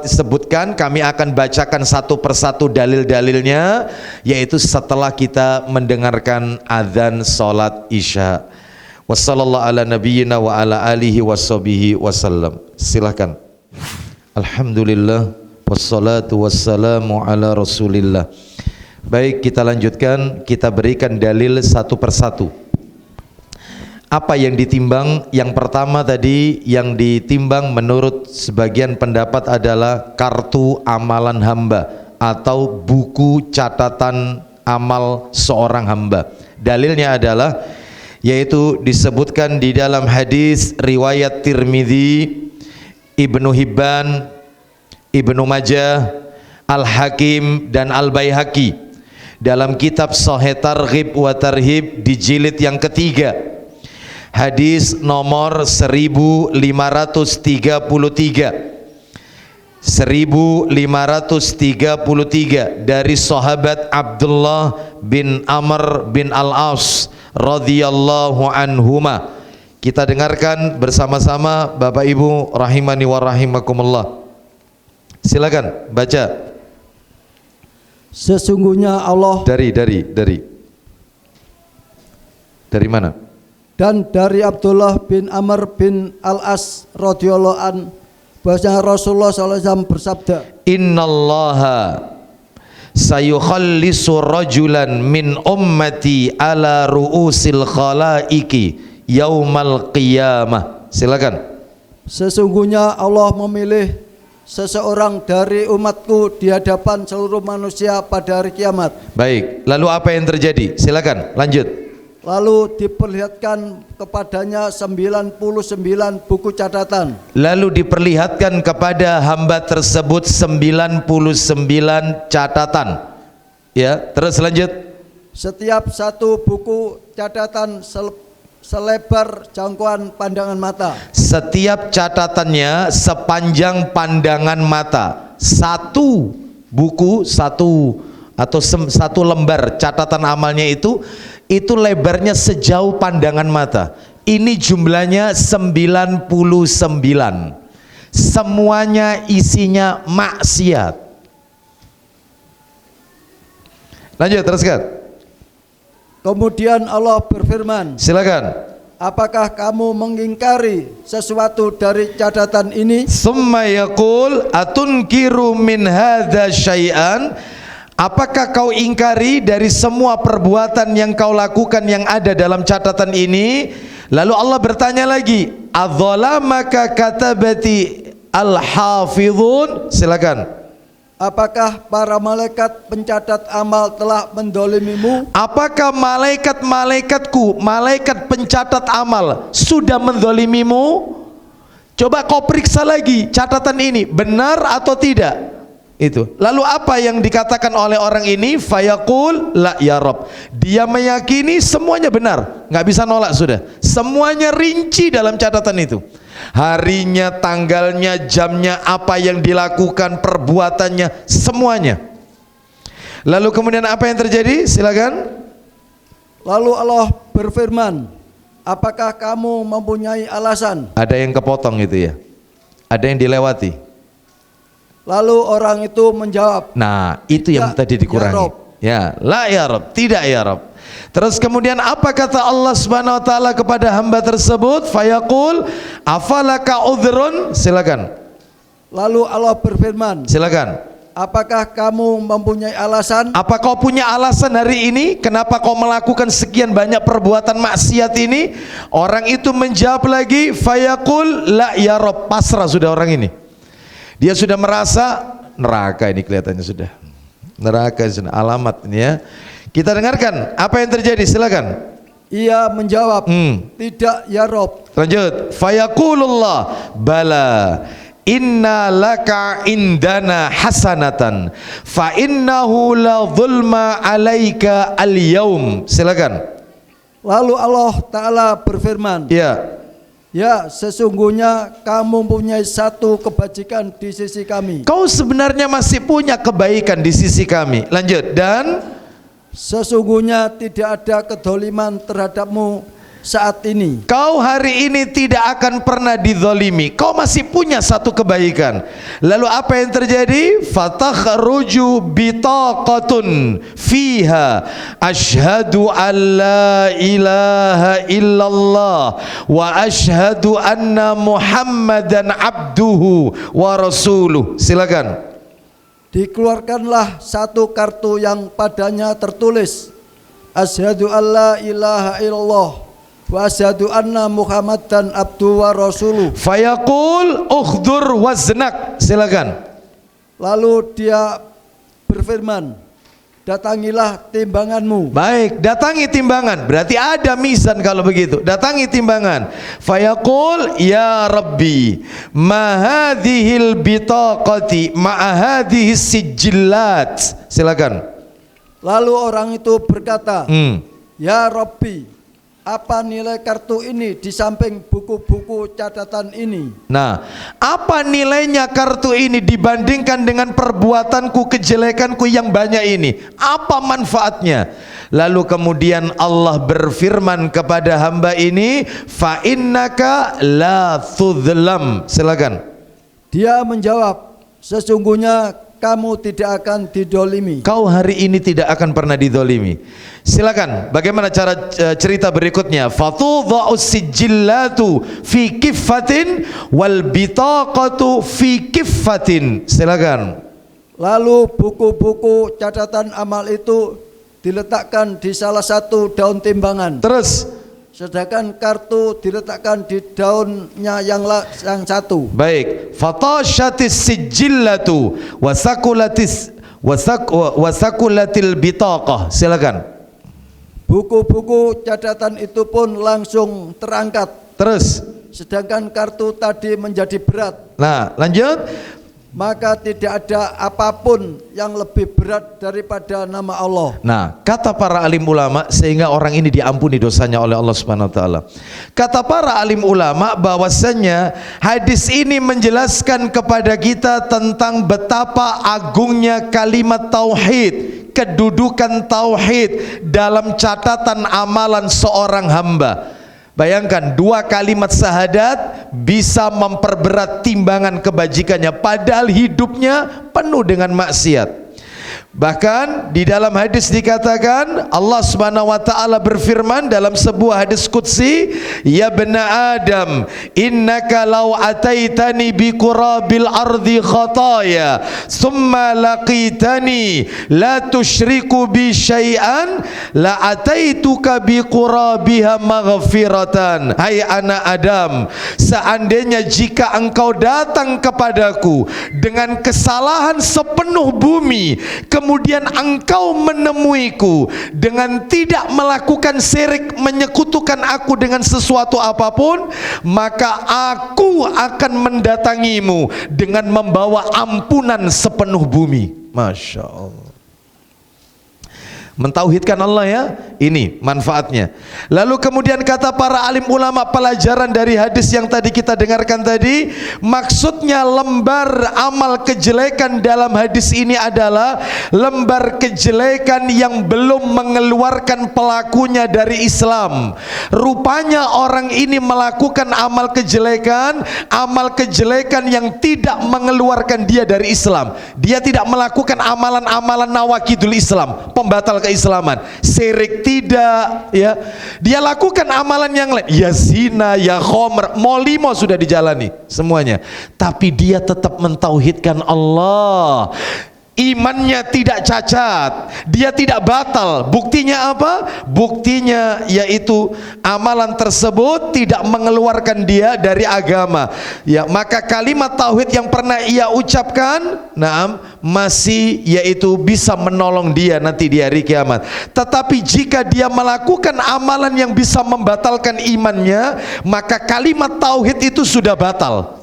A: sebutkan, kami akan bacakan satu persatu dalil-dalilnya, yaitu setelah kita mendengarkan azan salat Isya. Wassallallahu ala nabiyyina wa ala alihi washabihi wasallam. Silakan. Alhamdulillah wassalatu wassalamu ala rasulillah. Baik, kita lanjutkan, kita berikan dalil satu persatu. Apa yang ditimbang? Yang pertama tadi yang ditimbang menurut sebagian pendapat adalah kartu amalan hamba atau buku catatan amal seorang hamba. Dalilnya adalah yaitu disebutkan di dalam hadis riwayat Tirmidzi, Ibnu Hibban, Ibnu Majah, Al-Hakim dan Al-Baihaqi dalam kitab Sahih Targhib wa Tarhib di jilid yang ketiga, hadis nomor 1533 dari sahabat Abdullah bin Amr bin Al-As radhiyallahu anhuma. Kita dengarkan bersama-sama Bapak Ibu rahimani wa rahimakumullah. Silakan baca.
B: Sesungguhnya Allah
A: dari mana?
B: Dan dari Abdullah bin Amr bin Al-As radhiyallahu an, bahwasanya Rasulullah SAW bersabda,
A: Innallaha sayukhallisu rajulan min ummati ala ru'usil khalaiki yaumal qiyamah. Silakan.
B: sesungguhnya Allah memilih seseorang dari umatku di hadapan seluruh manusia pada hari kiamat.
A: Baik, lalu apa yang terjadi? Silakan, lanjut.
B: Lalu diperlihatkan kepadanya 99 buku catatan.
A: Lalu diperlihatkan kepada hamba tersebut 99 catatan. Ya, terus lanjut.
B: Setiap satu buku catatan selebar jangkauan pandangan mata.
A: Setiap catatannya sepanjang pandangan mata. Satu buku, satu lembar catatan amalnya itu lebarnya sejauh pandangan mata. Ini jumlahnya 99. Semuanya isinya maksiat. Lanjut, teruskan.
B: Kemudian Allah berfirman,
A: Silakan.
B: apakah kamu mengingkari sesuatu dari catatan ini?
A: Summa yaqul atunkiru min hadza syai'an. Apakah kau ingkari dari semua perbuatan yang kau lakukan yang ada dalam catatan ini? Lalu Allah bertanya lagi, adzalamaka katabati al-hafizun. Silakan.
B: Apakah para malaikat pencatat amal telah mendolimimu?
A: Apakah malaikat-malaikatku, malaikat pencatat amal sudah mendolimimu? Coba kau periksa lagi catatan ini, benar atau tidak? Itu. Lalu apa yang dikatakan oleh orang ini? Fayaqul la ya Rabb. Dia meyakini semuanya benar, nggak bisa nolak sudah. Semuanya rinci dalam catatan itu. Harinya, tanggalnya, jamnya, apa yang dilakukan, perbuatannya, semuanya. Lalu kemudian apa yang terjadi? Silakan.
B: Lalu Allah berfirman, apakah kamu mempunyai alasan?
A: Ada yang kepotong itu ya. Ada yang dilewati.
B: Lalu orang itu menjawab,
A: Nah, itu yang
B: tidak,
A: tadi dikurangi.
B: ya Rabb.
A: Ya, la ya Rabb, tidak ya Rabb. Terus kemudian apa kata Allah Subhanahu wa taala kepada hamba tersebut? Fayaqul afalaka udhrun. Silakan.
B: Lalu Allah berfirman,
A: Silakan.
B: apakah kamu mempunyai alasan?
A: Apa kau punya alasan hari ini kenapa kau melakukan sekian banyak perbuatan maksiat ini? Orang itu menjawab lagi, fayaqul la ya Rabb. Pasrah sudah orang ini. Dia sudah merasa neraka ini, kelihatannya sudah. Neraka sudah alamat ini ya. Kita dengarkan apa yang terjadi, silakan.
B: Ia menjawab, tidak ya Rob.
A: Lanjut. Fayaqulullah bala inna laka indana hasanatan fa innahu la zulma alaika al-yaum. Silakan.
B: Lalu Allah Ta'ala berfirman, ya sesungguhnya kamu mempunyai satu kebajikan di sisi kami.
A: Kau sebenarnya masih punya kebaikan di sisi kami. Lanjut. Dan
B: sesungguhnya tidak ada kedoliman terhadapmu saat ini.
A: kau hari ini tidak akan pernah dizalimi. Kau masih punya satu kebaikan. Lalu apa yang terjadi? Fatakhruju bitaqatun fiha asyhadu an la ilaha illallah wa asyhadu anna Muhammadan abduhu wa rasuluh. Silakan.
B: Dikeluarkanlah satu kartu yang padanya tertulis asyhadu alla ilaha illallah wa asyhadu anna Muhammadan abduhu wa rasuluh.
A: Fayaqul ukhdur waznak. Silakan.
B: Lalu dia berfirman, datangilah timbanganmu.
A: Baik, datangi timbangan. Berarti ada mizan kalau begitu. Datangi timbangan. Fayaqul ya Rabbi, ma hadhil bitaqati ma hadhis sijillat. Silakan.
B: Lalu orang itu berkata, ya Rabbi, apa nilai kartu ini di samping buku-buku catatan ini?
A: Nah, apa nilainya kartu ini dibandingkan dengan perbuatanku, kejelekanku yang banyak ini? Apa manfaatnya? Lalu kemudian Allah berfirman kepada hamba ini, fa innaka la tudhlam. Silakan.
B: Dia menjawab, sesungguhnya kamu tidak akan didolimi.
A: Kau hari ini tidak akan pernah didolimi. Silakan. Bagaimana cara cerita berikutnya? Fatudha'us sijillatu fi kiffatin wal bitaqatu fi kiffatin. Silakan.
B: Lalu buku-buku catatan amal itu diletakkan di salah satu daun timbangan.
A: Terus.
B: Sedangkan kartu diletakkan di daunnya yang satu.
A: Baik. Fatashatis sijillatu wasakulatil bitaqah. Silakan.
B: Buku-buku catatan itu pun langsung terangkat.
A: Terus.
B: Sedangkan kartu tadi menjadi berat.
A: Nah, lanjut.
B: Maka tidak ada apapun yang lebih berat daripada nama Allah.
A: Nah, kata para alim ulama, sehingga orang ini diampuni dosanya oleh Allah Subhanahu wa taala. Kata para alim ulama bahwasanya hadis ini menjelaskan kepada kita tentang betapa agungnya kalimat tauhid, kedudukan tauhid dalam catatan amalan seorang hamba. Bayangkan, 2 kalimat syahadat bisa memperberat timbangan kebajikannya, padahal hidupnya penuh dengan maksiat. Bahkan di dalam hadis dikatakan, Allah Subhanahu wa taala berfirman dalam sebuah hadis qudsi, ya bena Adam, innaka law ataitani bi qurabil ardi khataya thumma laqitani la tusyriku bi syai'an la ataituka bi qurabiha maghfiratan. Hai anak Adam, seandainya jika engkau datang kepadaku dengan kesalahan sepenuh bumi, kemudian engkau menemuiku dengan tidak melakukan syirik, menyekutukan aku dengan sesuatu apapun, maka aku akan mendatangimu dengan membawa ampunan sepenuh bumi. Masya Allah. Mentauhidkan Allah ya, ini manfaatnya. Lalu kemudian kata para alim ulama, pelajaran dari hadis yang tadi kita dengarkan tadi, maksudnya lembar amal kejelekan dalam hadis ini adalah lembar kejelekan yang belum mengeluarkan pelakunya dari Islam. Rupanya orang ini melakukan amal kejelekan yang tidak mengeluarkan dia dari Islam. Dia tidak melakukan amalan-amalan nawakidul Islam, pembatal keislaman, syirik tidak, ya. Dia lakukan amalan yang lain, ya zina, ya khomer, mau 5 sudah dijalani semuanya, tapi dia tetap mentauhidkan Allah. Imannya tidak cacat, dia tidak batal. Buktinya apa? Buktinya yaitu amalan tersebut tidak mengeluarkan dia dari agama. Ya, maka kalimat tauhid yang pernah ia ucapkan, masih yaitu bisa menolong dia nanti di hari kiamat. Tetapi jika dia melakukan amalan yang bisa membatalkan imannya, maka kalimat tauhid itu sudah batal.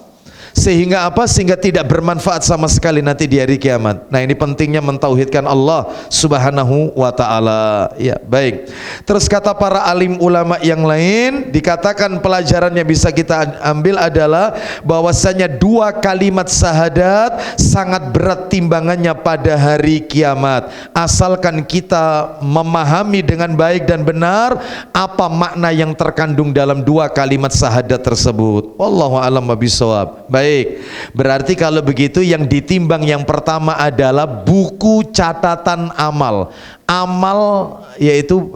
A: Sehingga apa? Sehingga tidak bermanfaat sama sekali nanti di hari kiamat. Nah, ini pentingnya mentauhidkan Allah Subhanahu wa taala. Ya, baik. Terus kata para alim ulama yang lain, dikatakan pelajaran yang bisa kita ambil adalah bahwasanya 2 kalimat syahadat sangat berat timbangannya pada hari kiamat. Asalkan kita memahami dengan baik dan benar apa makna yang terkandung dalam 2 kalimat syahadat tersebut. Wallahu a'lam bishawab. Baik, berarti kalau begitu yang ditimbang yang pertama adalah buku catatan amal. Amal yaitu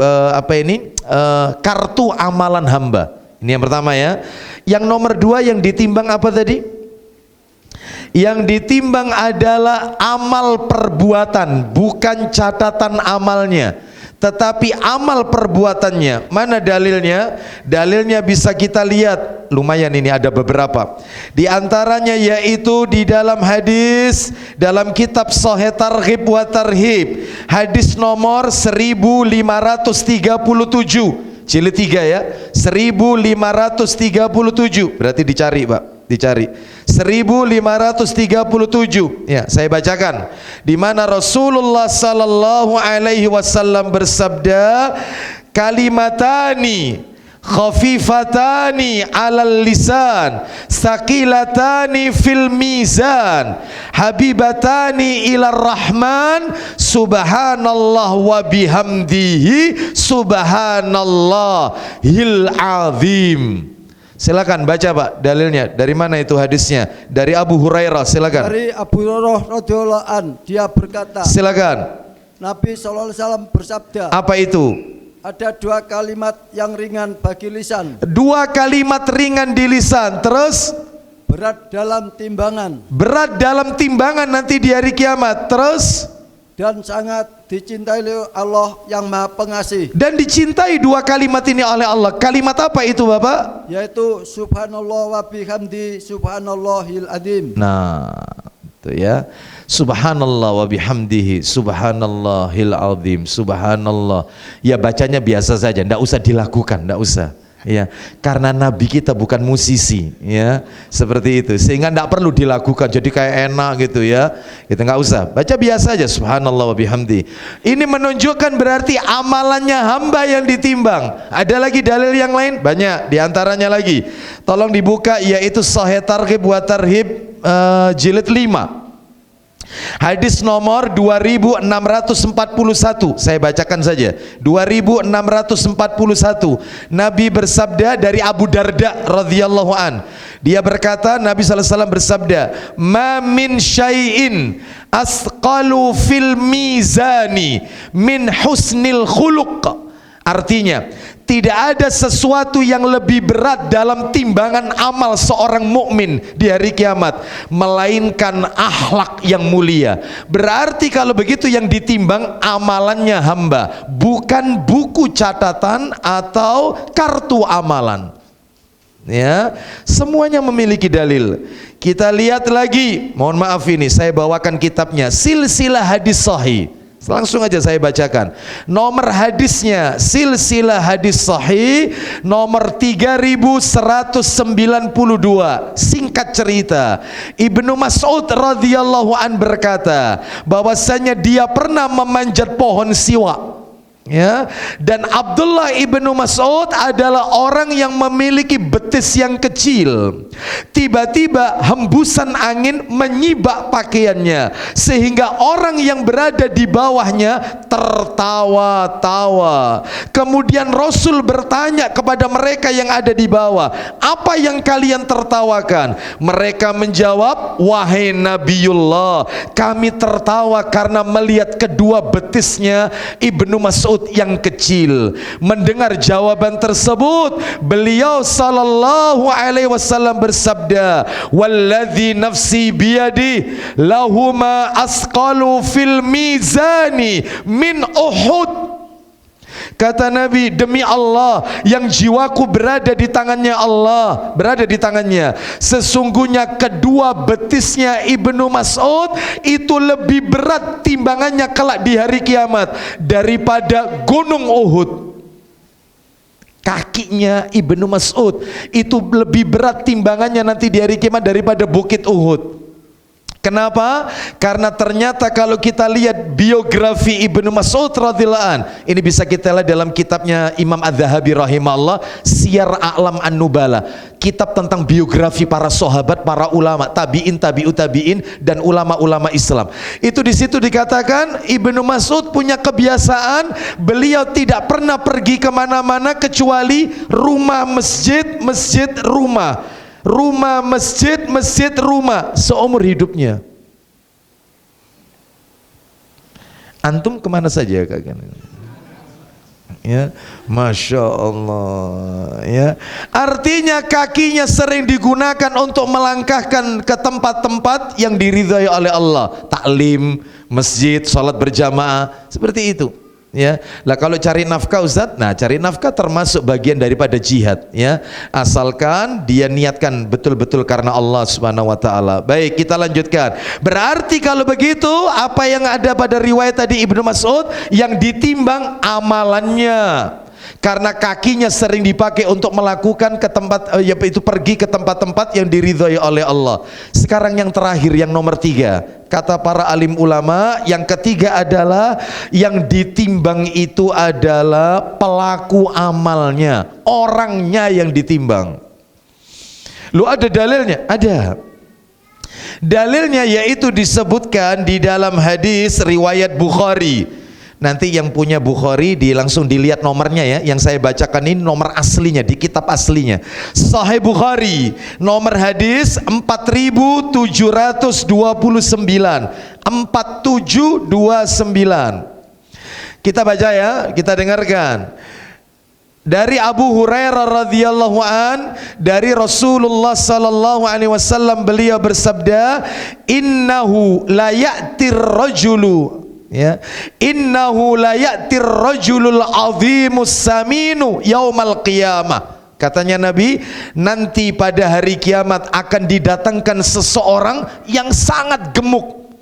A: kartu amalan hamba. Ini yang pertama ya. Yang nomor 2 yang ditimbang apa tadi? Yang ditimbang adalah amal perbuatan, bukan catatan amalnya, tetapi amal perbuatannya. Mana dalilnya? Dalilnya bisa kita lihat, lumayan ini ada beberapa. Di antaranya yaitu di dalam hadis dalam kitab Sahih Targhib wa Tarhib, hadis nomor 1537, jilid 3 ya, 1537. Berarti dicari, Pak. Dicari 1537 ya, saya bacakan, di mana Rasulullah sallallahu alaihi wasallam bersabda, kalimatani khafifatani alal lisan saqilatani fil mizan habibatani ilar rahman subhanallah wa bihamdihi subhanallahil azim. Silakan baca, Pak, dalilnya. Dari mana itu hadisnya? Dari Abu Hurairah, silakan.
B: Dari Abu Hurairah radhiyallahu an, dia berkata,
A: silakan.
B: Nabi SAW bersabda,
A: apa itu?
B: Ada 2 kalimat yang ringan bagi lisan.
A: 2 kalimat ringan di lisan, terus
B: berat dalam timbangan.
A: Berat dalam timbangan nanti di hari kiamat, terus
B: dan sangat dicintai oleh Allah yang Maha Pengasih.
A: Dan dicintai 2 kalimat ini oleh Allah. Kalimat apa itu, Bapak?
B: Yaitu subhanallah wa bihamdi subhanallahil azim.
A: Nah, itu ya. Subhanallah wa bihamdihi subhanallahil azim. Subhanallah. Ya, bacanya biasa saja, enggak usah dilakukan, enggak usah. Ya, karena Nabi kita bukan musisi, ya, seperti itu, sehingga tidak perlu dilakukan jadi kayak enak gitu ya, kita nggak usah, baca biasa aja subhanallah wa bihamdi. Ini menunjukkan berarti amalannya hamba yang ditimbang. Ada lagi dalil yang lain banyak, diantaranya lagi, tolong dibuka, yaitu Sahih Targhib wa Tarhib jilid 5, Hadis nomor 2641, saya bacakan saja. 2641. Nabi bersabda dari Abu Darda radhiyallahu an. Dia berkata, Nabi sallallahu alaihi wasallam bersabda, "Ma min syai'in asqalu fil mizani min husnil khuluq." Artinya, tidak ada sesuatu yang lebih berat dalam timbangan amal seorang mukmin di hari kiamat melainkan akhlak yang mulia. Berarti kalau begitu yang ditimbang amalannya hamba, bukan buku catatan atau kartu amalan. Ya, semuanya memiliki dalil. Kita lihat lagi, mohon maaf ini saya bawakan kitabnya, Silsilah Hadis Sahih. Langsung aja saya bacakan. Nomor hadisnya Silsilah Hadis Sahih nomor 3192. Singkat cerita, Ibnu Mas'ud radhiyallahu an berkata bahwasanya dia pernah memanjat pohon siwak. Ya, dan Abdullah ibnu Mas'ud adalah orang yang memiliki betis yang kecil. Tiba-tiba hembusan angin menyibak pakaiannya sehingga orang yang berada di bawahnya tertawa-tawa. Kemudian Rasul bertanya kepada mereka yang ada di bawah, "Apa yang kalian tertawakan?" Mereka menjawab, "Wahai Nabiullah, kami tertawa karena melihat kedua betisnya Ibnu Mas'ud yang kecil." Mendengar jawaban tersebut, beliau sallallahu alaihi wasallam bersabda, "Walladzi nafsi biyadi lahuma asqalu fil mizani min Uhud." Kata Nabi, demi Allah yang jiwaku berada di tangannya Allah, berada di tangannya, sesungguhnya kedua betisnya Ibnu Mas'ud itu lebih berat timbangannya kelak di hari kiamat daripada gunung Uhud. Kakinya Ibnu Mas'ud itu lebih berat timbangannya nanti di hari kiamat daripada bukit Uhud. Kenapa? Karena ternyata kalau kita lihat biografi Ibnu Mas'ud radhiyallahu an, ini bisa kita lihat dalam kitabnya Imam Az-Zahabi rahimahullah, Siyar A'lam An-Nubala, kitab tentang biografi para sahabat, para ulama, tabi'in, tabi'ut tabi'in, dan ulama-ulama Islam. Itu di situ dikatakan Ibnu Mas'ud punya kebiasaan, beliau tidak pernah pergi kemana-mana kecuali rumah, masjid, masjid, rumah. Rumah, masjid, masjid, rumah seumur hidupnya. Antum kemana saja kakak? Ya, masya Allah. Ya, artinya kakinya sering digunakan untuk melangkahkan ke tempat-tempat yang diridhai oleh Allah. Taklim, masjid, salat berjamaah, seperti itu. Ya, lah kalau cari nafkah Ustaz, nah cari nafkah termasuk bagian daripada jihad, ya, asalkan dia niatkan betul-betul karena Allah Subhanahu wa taala. Baik, kita lanjutkan. Berarti kalau begitu apa yang ada pada riwayat tadi Ibnu Mas'ud yang ditimbang amalannya. Karena kakinya sering dipakai untuk melakukan ke tempat, yaitu pergi ke tempat-tempat yang diridhai oleh Allah. Sekarang yang terakhir, yang nomor 3, kata para alim ulama, yang ketiga adalah yang ditimbang itu adalah pelaku amalnya, orangnya yang ditimbang. Lu ada dalilnya? Ada. Dalilnya yaitu disebutkan di dalam hadis riwayat Bukhari. Nanti yang punya Bukhari langsung dilihat nomornya ya. Yang saya bacakan ini nomor aslinya di kitab aslinya. Sahih Bukhari, nomor hadis 4729. 4729. Kita baca ya, kita dengarkan. Dari Abu Hurairah radhiyallahu an, dari Rasulullah sallallahu alaihi wasallam, beliau bersabda, "Innahu la ya'tir rajulu." Ya, innahu la ya'tir rajulul azimus saminu yaumal qiyamah. Katanya Nabi, nanti pada hari kiamat akan didatangkan seseorang yang sangat gemuk.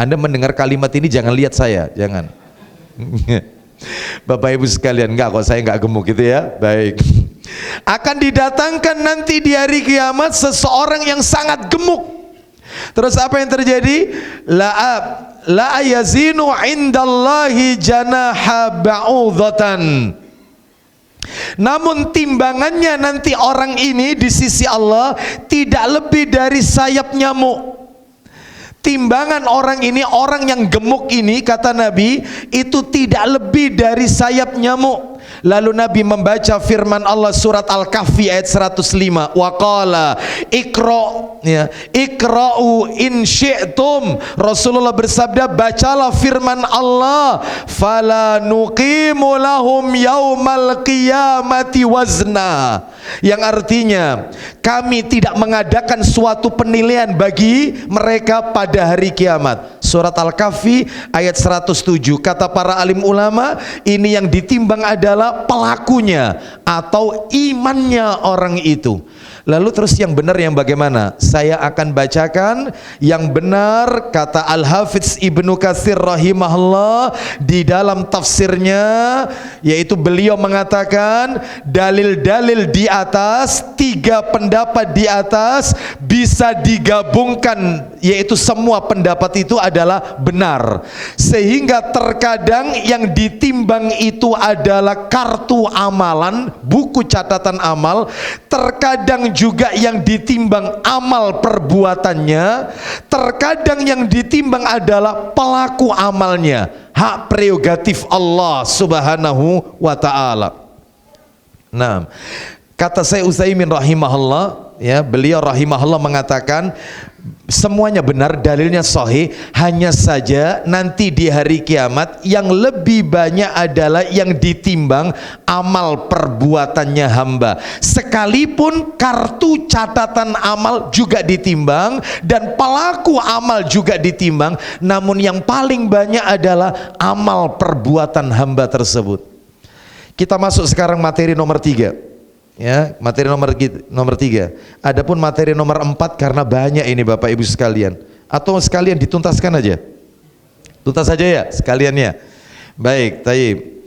A: Anda mendengar kalimat ini jangan lihat saya, jangan. Bapak Ibu sekalian, enggak kok, saya enggak gemuk gitu ya. Baik. Akan didatangkan nanti di hari kiamat seseorang yang sangat gemuk. Terus apa yang terjadi? La yazinu indallahi janaha ba'udhatan. Namun timbangannya nanti orang ini di sisi Allah tidak lebih dari sayap nyamuk. Timbangan orang ini, orang yang gemuk ini, kata Nabi, itu tidak lebih dari sayap nyamuk. Lalu Nabi membaca firman Allah surat Al-Kahfi ayat 105. Wa qala iqra'u in syi'tum. Rasulullah bersabda, bacalah firman Allah, fala nuqimu lahum yaumal qiyamati wazna. Yang artinya, kami tidak mengadakan suatu penilaian bagi mereka pada hari kiamat. Surat Al-Kahfi ayat 107. Kata para alim ulama, ini yang ditimbang adalah pelakunya atau imannya orang itu. Lalu terus yang benar yang bagaimana? Saya akan bacakan yang benar, kata Al-Hafidz Ibnu Katsir rahimahullah di dalam tafsirnya, yaitu beliau mengatakan dalil-dalil di atas, 3 pendapat di atas bisa digabungkan, yaitu semua pendapat itu adalah benar. Sehingga terkadang yang ditimbang itu adalah kartu amalan, buku catatan amal. Terkadang juga yang ditimbang amal perbuatannya. Terkadang yang ditimbang adalah pelaku amalnya. Hak prerogatif Allah subhanahu wa ta'ala. Nah, kata Syekh Utsaimin rahimahullah, ya, beliau rahimahullah mengatakan semuanya benar, dalilnya sahih, hanya saja nanti di hari kiamat yang lebih banyak adalah yang ditimbang amal perbuatannya hamba. Sekalipun kartu catatan amal juga ditimbang dan pelaku amal juga ditimbang, namun yang paling banyak adalah amal perbuatan hamba tersebut. Kita masuk sekarang materi nomor 3. Ya, materi nomor 3. Adapun materi nomor 4 karena banyak ini Bapak Ibu sekalian. Atau sekalian dituntaskan aja. Tuntas saja ya sekalian ya. Baik, taib.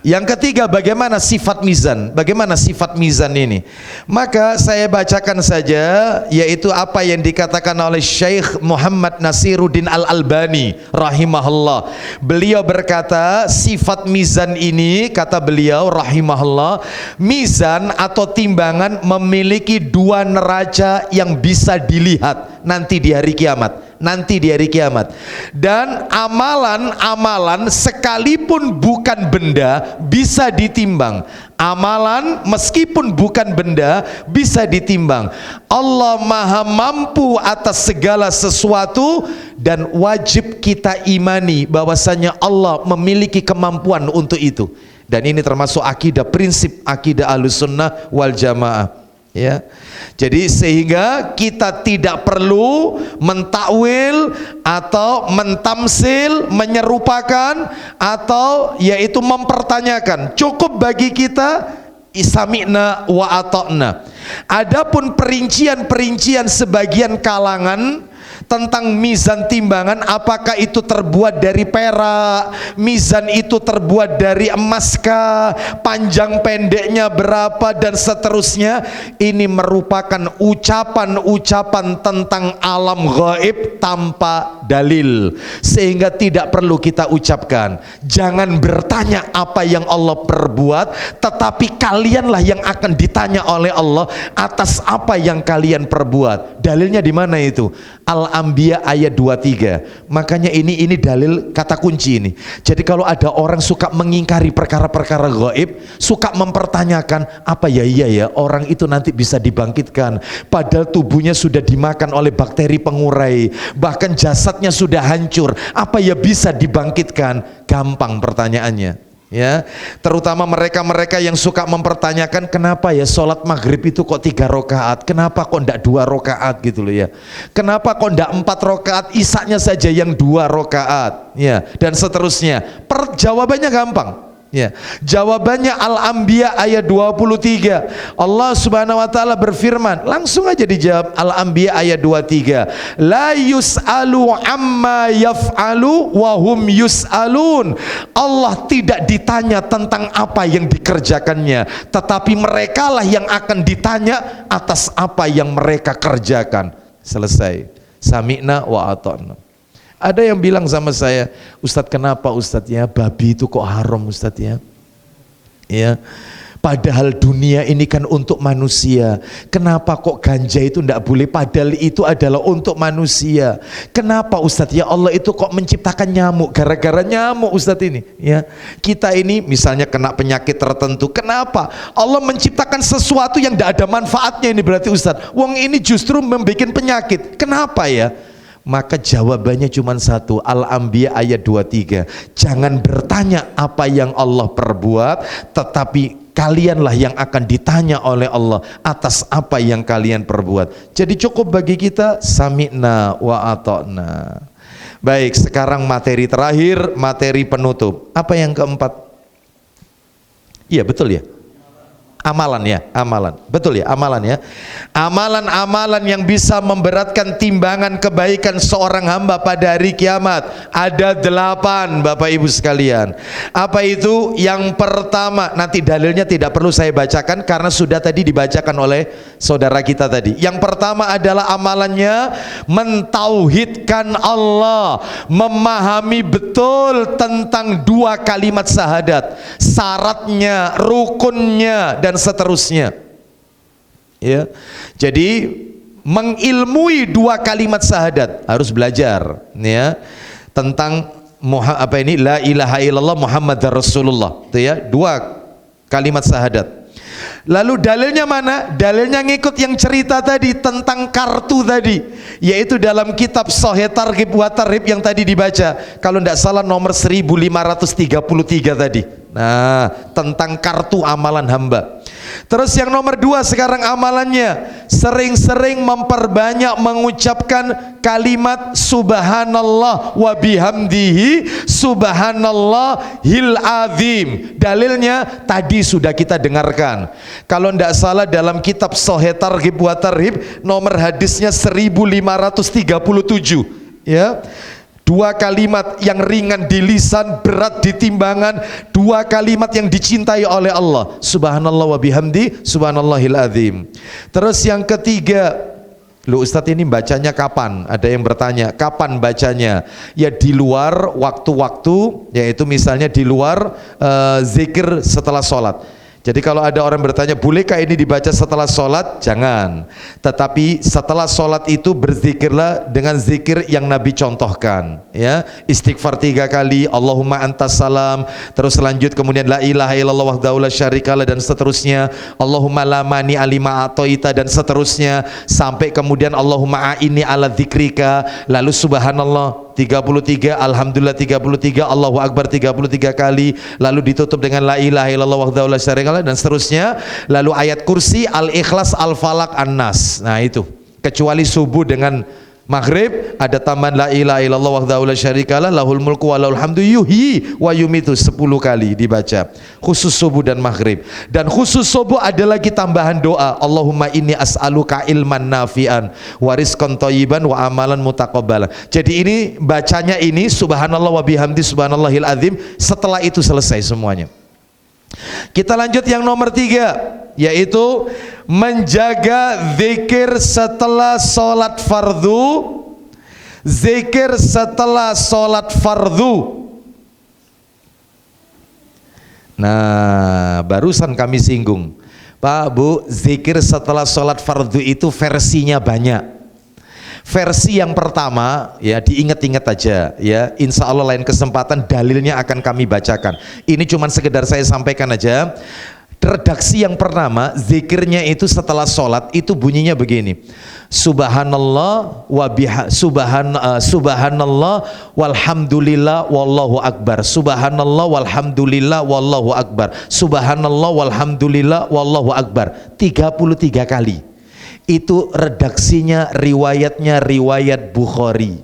A: Yang ketiga, bagaimana sifat mizan? Bagaimana sifat mizan ini? Maka saya bacakan saja, yaitu apa yang dikatakan oleh Syekh Muhammad Nasiruddin Al-Albani rahimahullah. Beliau berkata, sifat mizan ini, kata beliau rahimahullah, mizan atau timbangan memiliki 2 neraca yang bisa dilihat nanti di hari kiamat. Nanti di hari kiamat. Dan amalan-amalan sekalipun bukan benda bisa ditimbang. Amalan meskipun bukan benda bisa ditimbang. Allah Maha mampu atas segala sesuatu dan wajib kita imani bahwasanya Allah memiliki kemampuan untuk itu. Dan ini termasuk akidah, prinsip akidah Ahlussunnah wal Jamaah. Ya, jadi sehingga kita tidak perlu mentakwil atau mentamsil, menyerupakan atau yaitu mempertanyakan. Cukup bagi kita sami'na wa ata'na. Adapun perincian-perincian sebagian kalangan tentang mizan timbangan, apakah itu terbuat dari perak, mizan itu terbuat dari emas kah, panjang pendeknya berapa dan seterusnya, ini merupakan ucapan-ucapan tentang alam gaib tanpa dalil, sehingga tidak perlu kita ucapkan. Jangan bertanya apa yang Allah perbuat, tetapi kalianlah yang akan ditanya oleh Allah atas apa yang kalian perbuat. Dalilnya di mana itu? Al-Anbiya ayat 23. Makanya ini dalil kata kunci ini. Jadi kalau ada orang suka mengingkari perkara-perkara gaib, suka mempertanyakan apa ya orang itu nanti bisa dibangkitkan, padahal tubuhnya sudah dimakan oleh bakteri pengurai, bahkan jasadnya sudah hancur, apa ya bisa dibangkitkan? Gampang pertanyaannya. Ya, terutama mereka-mereka yang suka mempertanyakan kenapa ya sholat maghrib itu kok 3 rakaat, kenapa kok ndak 2 rakaat gitu loh ya, kenapa kok ndak 4 rakaat, isaknya saja yang 2 rakaat, ya, dan seterusnya. Jawabannya gampang. Ya, jawabannya Al-Anbiya ayat 23. Allah Subhanahu wa taala berfirman, langsung aja dijawab Al-Anbiya ayat 23. La yus'alu amma yaf'alu wa hum yus'alun. Allah tidak ditanya tentang apa yang dikerjakannya, tetapi merekalah yang akan ditanya atas apa yang mereka kerjakan. Selesai. Sami'na wa ata'na. Ada yang bilang sama saya, Ustadz kenapa Ustadz ya babi itu kok haram Ustadz ya? Ya, Padahal dunia ini kan untuk manusia. Kenapa kok ganja itu tidak boleh? Padahal itu adalah untuk manusia. Kenapa Ustadz? Ya Allah, itu kok menciptakan nyamuk? Gara-gara nyamuk Ustadz ini. Ya, kita ini misalnya kena penyakit tertentu. Kenapa? Allah menciptakan sesuatu yang tidak ada manfaatnya ini berarti Ustadz. Wong ini justru membuat penyakit. Kenapa ya? Maka jawabannya cuma satu, Al-Anbiya ayat 23. Jangan bertanya apa yang Allah perbuat, tetapi kalianlah yang akan ditanya oleh Allah atas apa yang kalian perbuat. Jadi cukup bagi kita sami'na wa ata'na. Baik, sekarang materi terakhir, materi penutup. Apa yang keempat? Iya, betul ya? Amalan ya, amalan. Betul ya, amalan ya. Amalan-amalan yang bisa memberatkan timbangan kebaikan seorang hamba pada hari kiamat. Ada 8 Bapak Ibu sekalian. Apa itu? Yang pertama, nanti dalilnya tidak perlu saya bacakan karena sudah tadi dibacakan oleh saudara kita tadi. Yang pertama adalah amalannya mentauhidkan Allah, memahami betul tentang 2 kalimat syahadat, syaratnya, rukunnya, dan seterusnya. Ya, jadi mengilmui 2 kalimat syahadat, harus belajar ya tentang la ilaha illallah Muhammadar Rasulullah, itu ya, 2 kalimat syahadat. Lalu dalilnya mana? Dalilnya ngikut yang cerita tadi tentang kartu tadi, yaitu dalam kitab Sahih Targhib wa Tarhib yang tadi dibaca, kalau tidak salah nomor 1533 tadi. Nah, tentang kartu amalan hamba. Terus yang nomor 2 sekarang amalannya, sering-sering memperbanyak mengucapkan kalimat subhanallah wa bihamdihi subhanallahil azim. Dalilnya tadi sudah kita dengarkan. Kalau tidak salah dalam kitab Sahih Targhib wa Tarhib nomor hadisnya 1537 ya. 2 kalimat yang ringan di lisan, berat di timbangan, 2 kalimat yang dicintai oleh Allah, subhanallah wa bihamdi subhanallahil azim. Terus yang ketiga, lu Ustadz ini bacanya kapan? Ada yang bertanya, kapan bacanya? Ya di luar waktu-waktu, yaitu misalnya di luar zikir setelah sholat. Jadi kalau ada orang bertanya, bolehkah ini dibaca setelah sholat? Jangan. Tetapi setelah sholat itu berzikirlah dengan zikir yang Nabi contohkan. Ya, istighfar 3 kali, Allahumma antas salam. Terus lanjut kemudian la ilaha illallah wahdahu la syarikalah dan seterusnya. Allahumma la mani alima atoita dan seterusnya. Sampai kemudian Allahumma a'inni ala dzikrika. Lalu subhanallah 33, alhamdulillah 33, Allahu akbar 33 kali, lalu ditutup dengan la ilaha illallah wahdahu la syarikalah dan seterusnya. Lalu ayat kursi, al-ikhlas, al-falak, an-nas. Nah itu, kecuali subuh dengan maghrib ada tambahan la ilaha illallah wahdahu la syarikalah lahul mulku wa lahul hamdu yuhyi wa yumitu 10 kali dibaca khusus subuh dan maghrib. Dan khusus subuh ada lagi tambahan doa, Allahumma inni as'aluka ilman nafi'an wa rizqan thayyiban wa amalan mutaqabbalan. Jadi ini bacanya ini subhanallah wa bihamdi subhanallahil azim, setelah itu selesai semuanya. Kita lanjut yang nomor 3, yaitu menjaga zikir setelah sholat fardu. Zikir setelah sholat fardu. Nah, barusan kami singgung, Pak Bu, zikir setelah sholat fardu itu versinya banyak. Versi yang pertama ya diingat-ingat aja ya, insya Allah lain kesempatan dalilnya akan kami bacakan. Ini cuma sekedar saya sampaikan aja. Redaksi yang pertama, zikirnya itu setelah sholat itu bunyinya begini, subhanallah wa subhanallah walhamdulillah wallahu akbar, subhanallah walhamdulillah wallahu akbar, subhanallah walhamdulillah wallahu akbar, 33 kali. Itu redaksinya, riwayatnya riwayat Bukhari.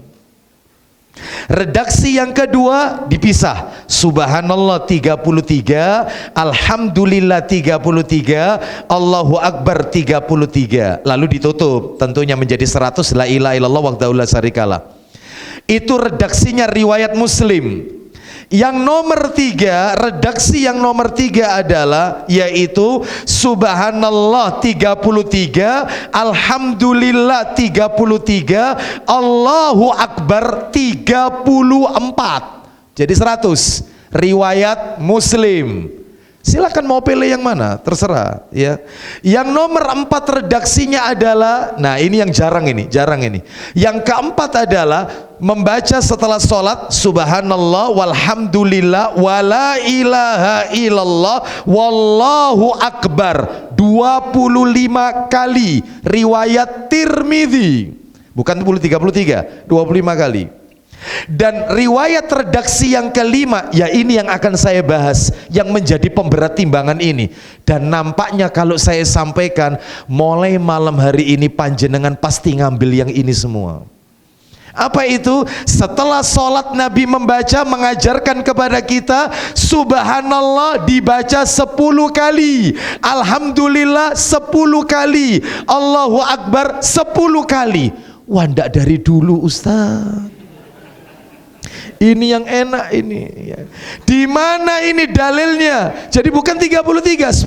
A: Redaksi yang kedua dipisah, subhanallah 33, alhamdulillah 33, Allahu akbar 33, lalu ditutup tentunya menjadi 100, la ilaha illallah wahdahu la syarikalah. Itu redaksinya riwayat Muslim. Yang nomor 3, redaksi yang nomor 3 adalah yaitu subhanallah 33, alhamdulillah 33, Allahu akbar 34. Jadi 100. Riwayat Muslim. Silakan mau pilih yang mana, terserah ya. Yang nomor 4 redaksinya adalah, nah ini yang jarang ini. Yang keempat adalah membaca setelah sholat subhanallah walhamdulillah wala ilaha illallah wallahu akbar 25 kali, riwayat Tirmidzi. Bukan 33, 25 kali. Dan riwayat redaksi yang kelima, ya ini yang akan saya bahas, yang menjadi pemberat timbangan ini. Dan nampaknya kalau saya sampaikan mulai malam hari ini panjenengan pasti ngambil yang ini semua. Apa itu? Setelah sholat Nabi membaca, mengajarkan kepada kita subhanallah dibaca 10 kali, alhamdulillah 10 kali, Allahu Akbar 10 kali. Wah, ndak dari dulu Ustaz. Ini yang enak ini. Di mana ini dalilnya? Jadi bukan 33, 10.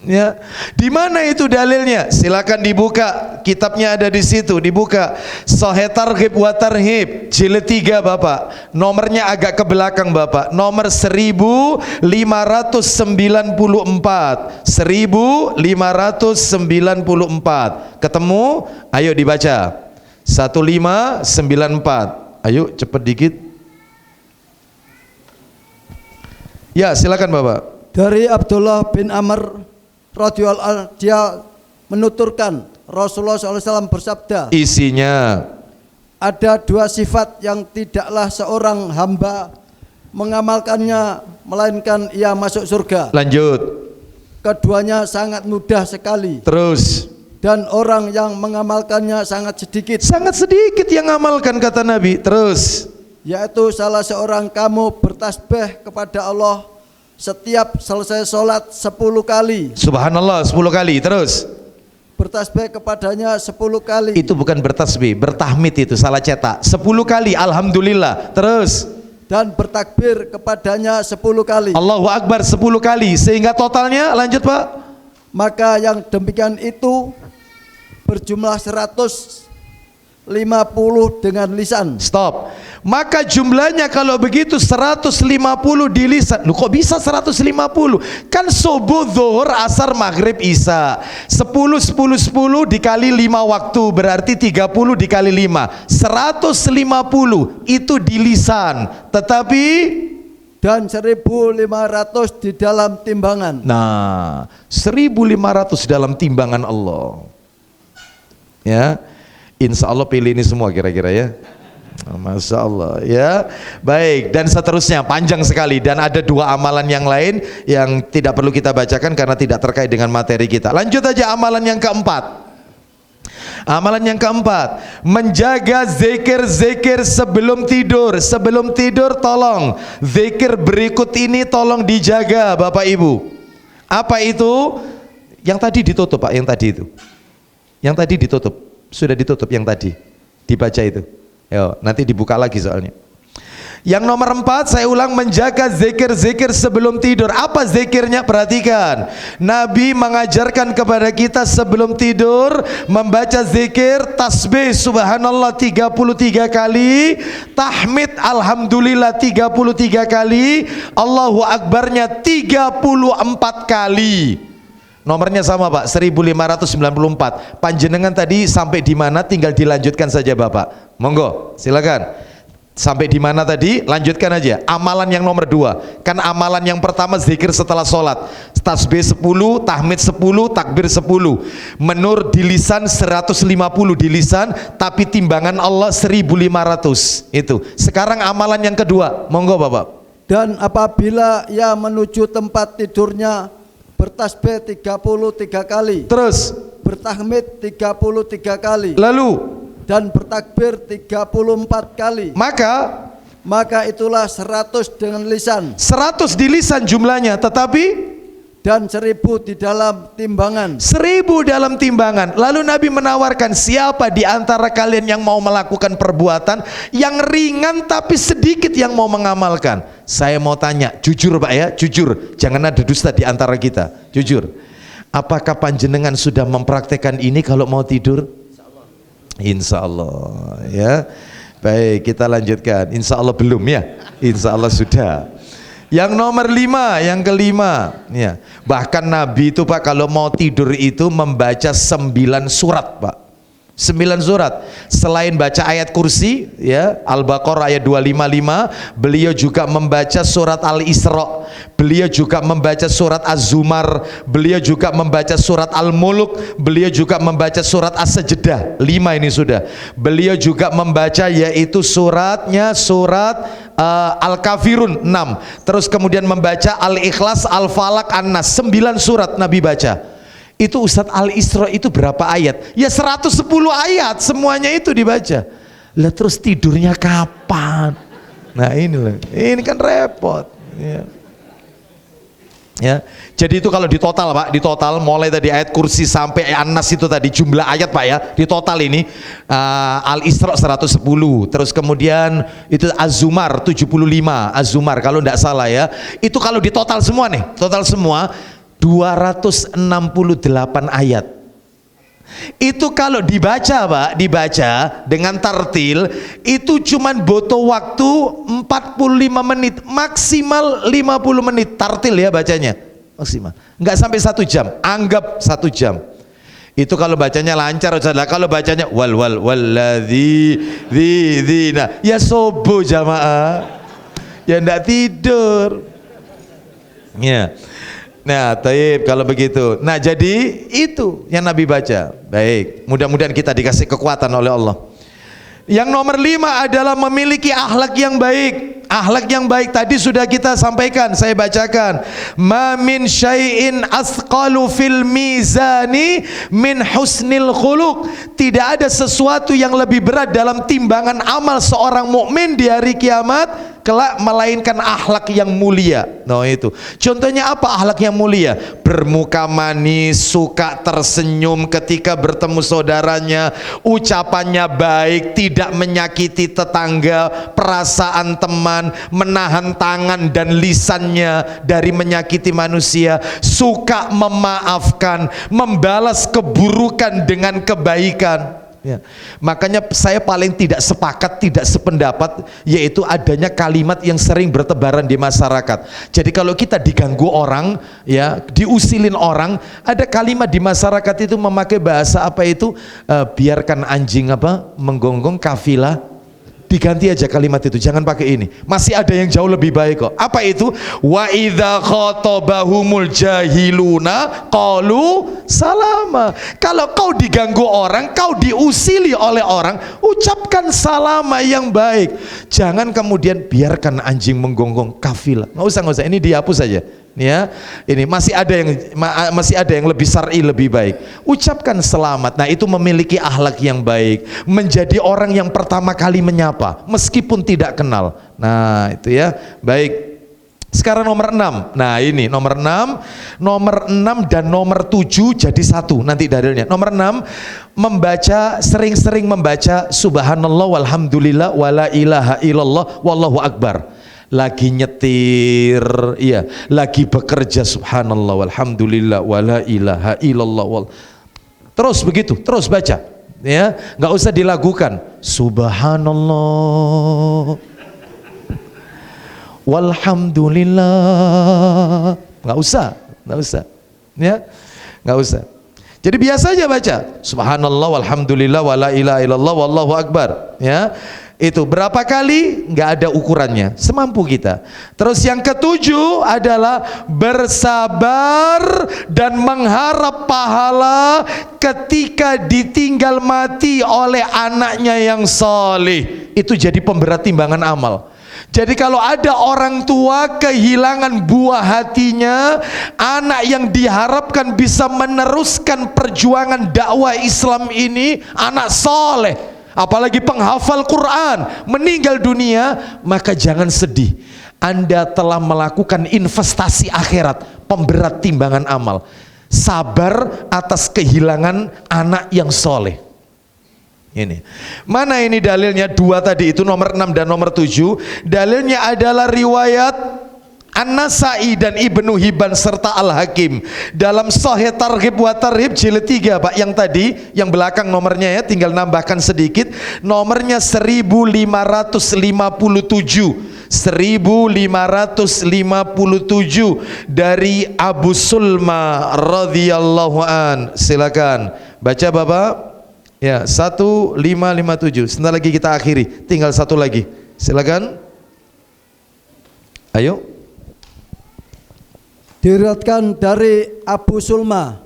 A: Ya. Di mana itu dalilnya? Silakan dibuka, kitabnya ada di situ, dibuka. Sahih Targhib wa Tarhib jilid 3 Bapak. Nomornya agak ke belakang Bapak. Nomor 1594. 1594. Ketemu? Ayo dibaca. 1594. Ayo cepet dikit. Ya, silakan Bapak.
B: Dari Abdullah bin Amr radhiyallahu anhu, dia menuturkan Rasulullah SAW bersabda,
A: Isinya
B: ada 2 sifat yang tidaklah seorang hamba mengamalkannya melainkan ia masuk surga.
A: lanjut.
B: Keduanya sangat mudah sekali.
A: Terus.
B: Dan orang yang mengamalkannya sangat sedikit.
A: Sangat sedikit yang amalkan kata Nabi. Terus.
B: Yaitu salah seorang kamu bertasbih kepada Allah setiap selesai sholat 10 kali.
A: Subhanallah 10 kali. Terus.
B: Bertasbih kepadanya 10 kali.
A: Itu bukan bertasbih, bertahmid itu salah cetak. 10 kali alhamdulillah. Terus.
B: Dan bertakbir kepadanya 10 kali.
A: Allahu Akbar 10 kali. Sehingga totalnya, lanjut Pak.
B: Maka yang demikian itu berjumlah 150 dengan lisan.
A: Stop. Maka jumlahnya kalau begitu 150 di lisan. Loh kok bisa 150? Kan subuh, zuhur, asar, maghrib, isya. 10 dikali 5 waktu berarti 30 dikali 5. 150 itu di lisan. Tetapi
B: dan 1.500 di dalam timbangan.
A: nah, 1.500 dalam timbangan Allah. Ya, insya Allah pilih ini semua kira-kira ya. Masya Allah ya. Baik, dan seterusnya panjang sekali. Dan ada 2 amalan yang lain yang tidak perlu kita bacakan karena tidak terkait dengan materi kita. Lanjut aja amalan yang keempat. Amalan yang keempat, menjaga zikir-zikir sebelum tidur. Sebelum tidur tolong zikir berikut ini tolong dijaga Bapak Ibu. Apa itu? Yang tadi ditutup Pak, yang tadi itu. Yang tadi ditutup, sudah ditutup yang tadi. Dibaca itu. Yo, nanti dibuka lagi soalnya. Yang nomor 4, saya ulang, menjaga zikir-zikir sebelum tidur. Apa zikirnya? Perhatikan. Nabi mengajarkan kepada kita sebelum tidur membaca zikir tasbih subhanallah 33 kali, tahmid alhamdulillah 33 kali, Allahu Akbarnya 34 kali. Nomornya sama Pak, 1594. Panjenengan tadi sampai di mana tinggal dilanjutkan saja Bapak. Monggo, silakan. Sampai di mana tadi? Lanjutkan aja. Amalan yang nomor 2. Kan amalan yang pertama zikir setelah sholat. Tasbih 10, tahmid 10, takbir 10. Menur di lisan 150 di lisan, tapi timbangan Allah 1.500. Itu. Sekarang amalan yang kedua. Monggo Bapak.
B: Dan apabila ia menuju tempat tidurnya, bertasbih 33 kali.
A: Terus.
B: Bertahmid 33 kali.
A: Lalu.
B: Dan bertakbir 34 kali. Maka itulah 100 dengan lisan.
A: 100 di lisan jumlahnya, tetapi
B: dan 1000 di dalam timbangan.
A: 1000 dalam timbangan. Lalu Nabi menawarkan, siapa di antara kalian yang mau melakukan perbuatan yang ringan tapi sedikit yang mau mengamalkan? Saya mau tanya, jujur Pak ya, jujur. Jangan ada dusta di antara kita. Jujur. Apakah panjenengan sudah mempraktekkan ini kalau mau tidur? Insya Allah ya. Baik, kita lanjutkan. Insya Allah belum ya. Insya Allah sudah. Yang nomor 5, yang kelima, ya. Bahkan Nabi itu Pak kalau mau tidur itu membaca 9 surat Pak. 9 surat. Selain baca ayat kursi ya, Al-Baqarah ayat 255, beliau juga membaca surat Al-Isra, beliau juga membaca surat Az-Zumar, beliau juga membaca surat Al-Mulk, beliau juga membaca surat As-Sajdah. 5 ini sudah. Beliau juga membaca yaitu surat Al-Kafirun 6. Terus kemudian membaca Al-Ikhlas, Al-Falaq, An-Nas. 9 surat Nabi baca. Itu Ustadz Al-Isra itu berapa ayat? Ya 110 ayat, semuanya itu dibaca. Lah terus tidurnya kapan? Nah ini loh, ini kan repot ya. Ya, jadi itu kalau di total Pak, di total mulai tadi ayat kursi sampai An-Nas itu tadi jumlah ayat Pak ya, di total ini Al-Isra 110, terus kemudian itu Az-Zumar 75, Az-Zumar kalau tidak salah ya, itu kalau di total semua nih, total semua 268 ayat. Itu kalau dibaca Pak, dibaca dengan tartil itu cuman butuh waktu 45 menit, maksimal 50 menit tartil ya bacanya, maksimal. Enggak sampai 1 jam, anggap 1 jam. Itu kalau bacanya lancar saudara. Kalau bacanya walladzi nah ya subuh jamaah. Ya enggak tidur. Ya. Nah, taib kalau begitu. Nah, jadi itu yang Nabi baca. Baik, mudah-mudahan kita dikasih kekuatan oleh Allah. Yang nomor 5 adalah memiliki akhlak yang baik. Akhlak yang baik tadi sudah kita sampaikan, saya bacakan. Ma min syai'in asqalu fil mizani min husnil khuluq. Tidak ada sesuatu yang lebih berat dalam timbangan amal seorang mukmin di hari kiamat kelak melainkan akhlak yang mulia. Nah itu. Contohnya apa akhlak yang mulia? Bermuka manis, suka tersenyum ketika bertemu saudaranya, ucapannya baik, tidak menyakiti tetangga, perasaan teman, menahan tangan dan lisannya dari menyakiti manusia, suka memaafkan, membalas keburukan dengan kebaikan. Ya. Makanya saya paling tidak sepakat, tidak sependapat yaitu adanya kalimat yang sering bertebaran di masyarakat. Jadi kalau kita diganggu orang, ya, diusilin orang, ada kalimat di masyarakat itu memakai bahasa apa itu? Biarkan anjing apa menggonggong kafilah. Diganti aja kalimat itu, jangan pakai ini. Masih ada yang jauh lebih baik kok. Apa itu? Wa idza khatabahumul jahiluna qalu salama. Kalau kau diganggu orang, kau diusili oleh orang, ucapkan salama yang baik. Jangan kemudian biarkan anjing menggonggong kafilah. Nggak usah, ini dihapus saja. Ya, ini masih ada yang lebih syar'i, lebih baik. Ucapkan selamat. Nah, itu memiliki akhlak yang baik, menjadi orang yang pertama kali menyapa meskipun tidak kenal. Nah, itu ya. Baik. Sekarang nomor 6. Nah, ini nomor 6 dan nomor 7 jadi satu nanti dalilnya. Nomor 6 sering-sering membaca subhanallah walhamdulillah wala ilaha illallah wallahu akbar. Lagi nyetir, iya, lagi bekerja subhanallah walhamdulillah wala ilaha illallah terus begitu, terus baca ya, nggak usah dilagukan subhanallah walhamdulillah, nggak usah ya, nggak usah. Jadi biasa aja baca subhanallah walhamdulillah wala ilaha illallah wallahu akbar ya. Itu berapa kali? Nggak ada ukurannya, semampu kita. Terus yang ketujuh adalah bersabar dan mengharap pahala ketika ditinggal mati oleh anaknya yang saleh. Itu jadi pemberat timbangan amal. Jadi kalau ada orang tua kehilangan buah hatinya, anak yang diharapkan bisa meneruskan perjuangan dakwah Islam ini, anak soleh, apalagi penghafal Quran, meninggal dunia, maka jangan sedih. Anda telah melakukan investasi akhirat, pemberat timbangan amal. Sabar atas kehilangan anak yang soleh. Ini mana ini dalilnya? Dua tadi itu nomor 6 dan nomor 7. Dalilnya adalah riwayat An-Nasai dan Ibnu Hibban serta Al-Hakim dalam Sahih Targhib wa Tarhib jilid 3 Pak, yang tadi yang belakang nomornya ya, tinggal nambahkan sedikit, nomornya 1557 dari Abu Sulma radhiyallahu an. Silakan baca Bapak ya, 1557. Sebentar lagi kita akhiri, tinggal satu lagi, silakan. Ayo.
B: Diriwayatkan dari Abu Sulma,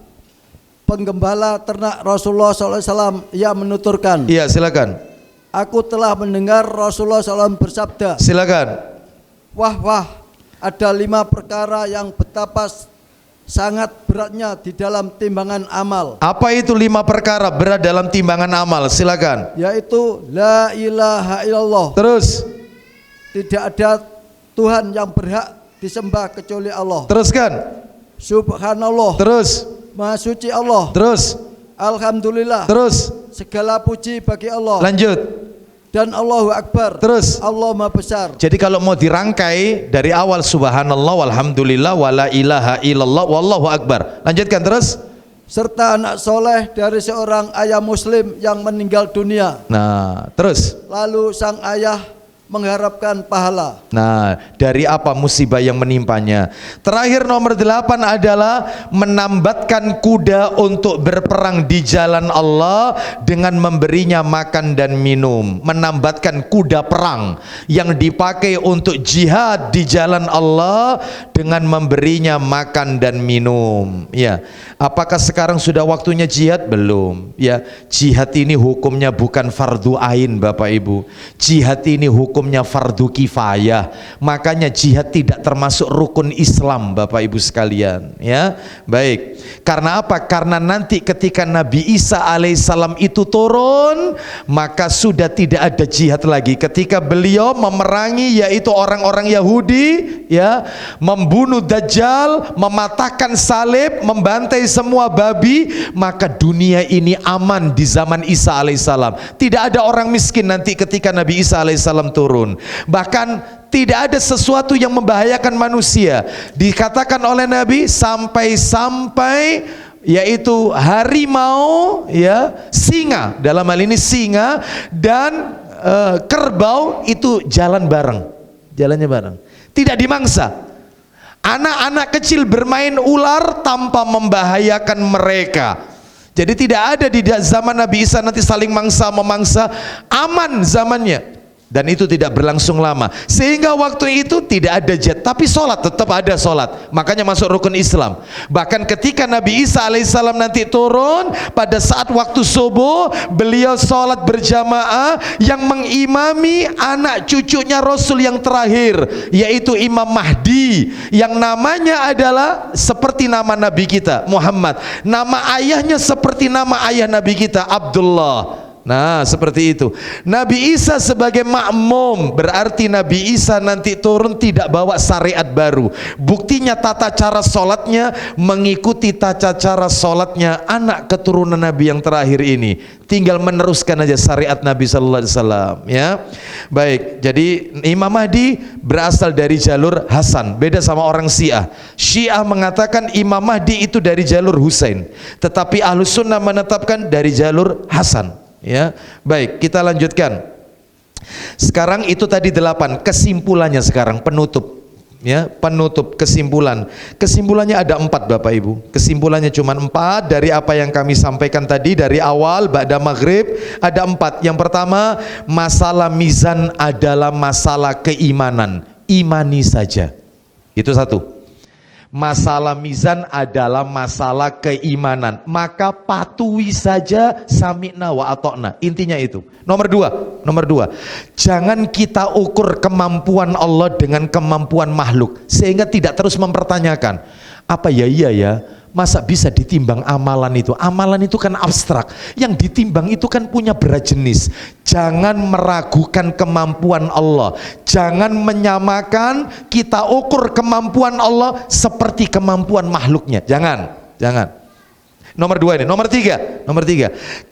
B: penggembala ternak Rasulullah SAW, ia menuturkan,
A: Iya silakan.
B: aku telah mendengar Rasulullah SAW bersabda,
A: Silakan.
B: wah wah, ada 5 perkara yang betapa sangat beratnya di dalam timbangan amal,
A: Apa itu 5 perkara berat dalam timbangan amal? Silakan.
B: yaitu la ilaha illallah,
A: Terus.
B: tidak ada Tuhan yang berhak disembah kecuali Allah,
A: Teruskan.
B: subhanallah,
A: Terus.
B: maha suci Allah,
A: Terus.
B: alhamdulillah,
A: Terus.
B: segala puji bagi Allah,
A: Lanjut.
B: dan Allahu Akbar,
A: Terus.
B: Allah maha besar.
A: Jadi kalau mau dirangkai dari awal subhanallah walhamdulillah wala ilaha illallah wallahu akbar. Lanjutkan terus.
B: Serta anak soleh dari seorang ayah muslim yang meninggal dunia,
A: Nah, terus.
B: lalu sang ayah mengharapkan pahala.
A: Nah, dari apa musibah yang menimpanya? Terakhir nomor 8 adalah menambatkan kuda untuk berperang di jalan Allah dengan memberinya makan dan minum. Menambatkan kuda perang yang dipakai untuk jihad di jalan Allah dengan memberinya makan dan minum. Ya, apakah sekarang sudah waktunya jihad? Belum. Ya, jihad ini hukumnya bukan fardu ain Bapak Ibu. Jihad ini hukumnya fardu kifayah. Makanya jihad tidak termasuk rukun Islam Bapak Ibu sekalian, ya. Baik. Karena apa? Karena nanti ketika Nabi Isa alaihissalam itu turun, maka sudah tidak ada jihad lagi. Ketika beliau memerangi yaitu orang-orang Yahudi, ya, membunuh Dajjal, mematahkan salib, membantai semua babi, maka dunia ini aman di zaman Isa alaihissalam. Tidak ada orang miskin nanti ketika Nabi Isa alaihissalam turun. Bahkan tidak ada sesuatu yang membahayakan manusia. Dikatakan oleh Nabi sampai-sampai yaitu harimau, ya, singa, dalam hal ini singa dan kerbau itu jalan bareng, jalannya bareng, tidak dimangsa. Anak-anak kecil bermain ular tanpa membahayakan mereka. Jadi tidak ada di zaman Nabi Isa nanti saling mangsa memangsa, aman zamannya. Dan itu tidak berlangsung lama, sehingga waktu itu tidak ada jihad, tapi sholat tetap ada sholat, makanya masuk rukun Islam. Bahkan ketika Nabi Isa alaihissalam nanti turun pada saat waktu subuh, beliau sholat berjamaah yang mengimami anak cucunya Rasul yang terakhir, yaitu Imam Mahdi, yang namanya adalah seperti nama Nabi kita Muhammad, nama ayahnya seperti nama ayah Nabi kita Abdullah. Nah, seperti itu. Nabi Isa sebagai makmum, berarti Nabi Isa nanti turun tidak bawa syariat baru. Buktinya tata cara sholatnya mengikuti tata cara sholatnya anak keturunan Nabi yang terakhir ini. Tinggal meneruskan aja syariat Nabi Sallallahu Alaihi Wasallam, ya. Baik, jadi Imam Mahdi berasal dari jalur Hasan, beda sama orang Syiah. Syiah mengatakan Imam Mahdi itu dari jalur Husain, tetapi Ahlus Sunnah menetapkan dari jalur Hasan. Ya, baik, kita lanjutkan. Sekarang itu tadi 8, kesimpulannya sekarang penutup. Ya, penutup kesimpulan. Kesimpulannya ada 4 Bapak Ibu. Kesimpulannya cuma 4 dari apa yang kami sampaikan tadi dari awal ba'da maghrib, ada 4. Yang pertama, masalah mizan adalah masalah keimanan. Imani saja. Itu 1. Masalah mizan adalah masalah keimanan, maka patuhi saja sami'na wa ata'na. Intinya itu. Nomor 2, jangan kita ukur kemampuan Allah dengan kemampuan makhluk, sehingga tidak terus mempertanyakan apa ya, iya ya, masa bisa ditimbang amalan itu? Amalan itu kan abstrak, yang ditimbang itu kan punya berat jenis. Jangan meragukan kemampuan Allah, jangan menyamakan, kita ukur kemampuan Allah seperti kemampuan makhluknya. Jangan. Nomor 2 ini. Nomor 3,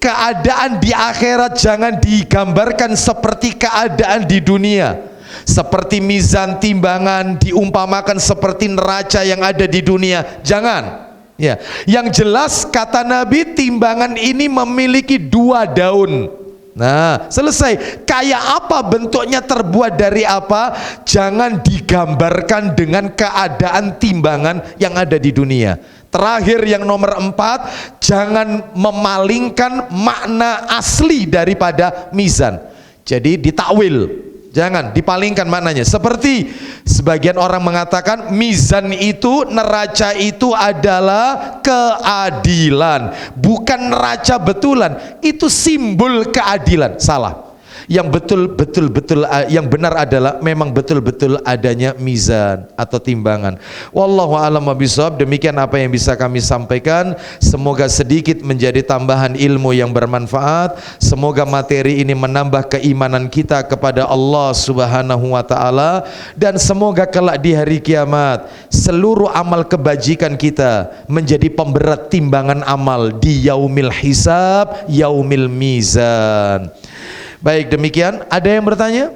A: keadaan di akhirat jangan digambarkan seperti keadaan di dunia. seperti mizan timbangan, diumpamakan seperti neraca yang ada di dunia. Jangan. Ya, yang jelas kata Nabi, timbangan ini memiliki 2 daun. Nah, selesai. Kayak apa bentuknya, terbuat dari apa, jangan digambarkan dengan keadaan timbangan yang ada di dunia. Terakhir yang nomor 4, jangan memalingkan makna asli daripada mizan. Jadi ditakwil, jangan dipalingkan maknanya. Seperti sebagian orang mengatakan mizan itu, neraca itu adalah keadilan, bukan neraca betulan. Itu simbol keadilan. Salah. Yang betul yang benar adalah memang betul-betul adanya mizan atau timbangan. Wallahu a'lam bishawab. Demikian apa yang bisa kami sampaikan. Semoga sedikit menjadi tambahan ilmu yang bermanfaat. Semoga materi ini menambah keimanan kita kepada Allah Subhanahu wa taala, dan semoga kelak di hari kiamat seluruh amal kebajikan kita menjadi pemberat timbangan amal di yaumil hisab, yaumil mizan. Baik, demikian. Ada yang bertanya?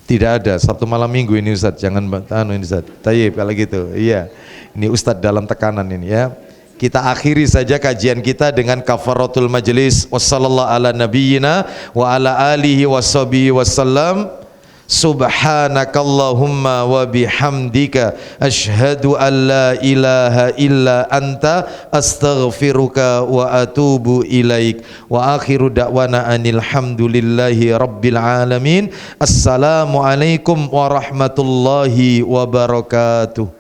A: Tidak ada. Sabtu malam minggu ini Ustaz, jangan ini Ustaz. Tayyib kalau gitu. Iya. Ini Ustaz dalam tekanan ini ya. Kita akhiri saja kajian kita dengan kafaratul majlis. Wassallallahu ala nabiyyina wa ala alihi washabihi wasallam. Subhanakallahumma wa bihamdika asyhadu an la ilaha illa anta astaghfiruka wa atubu ilaik. Wa akhiru da'wana anil hamdulillahi rabbil alamin. Assalamualaikum warahmatullahi wabarakatuh.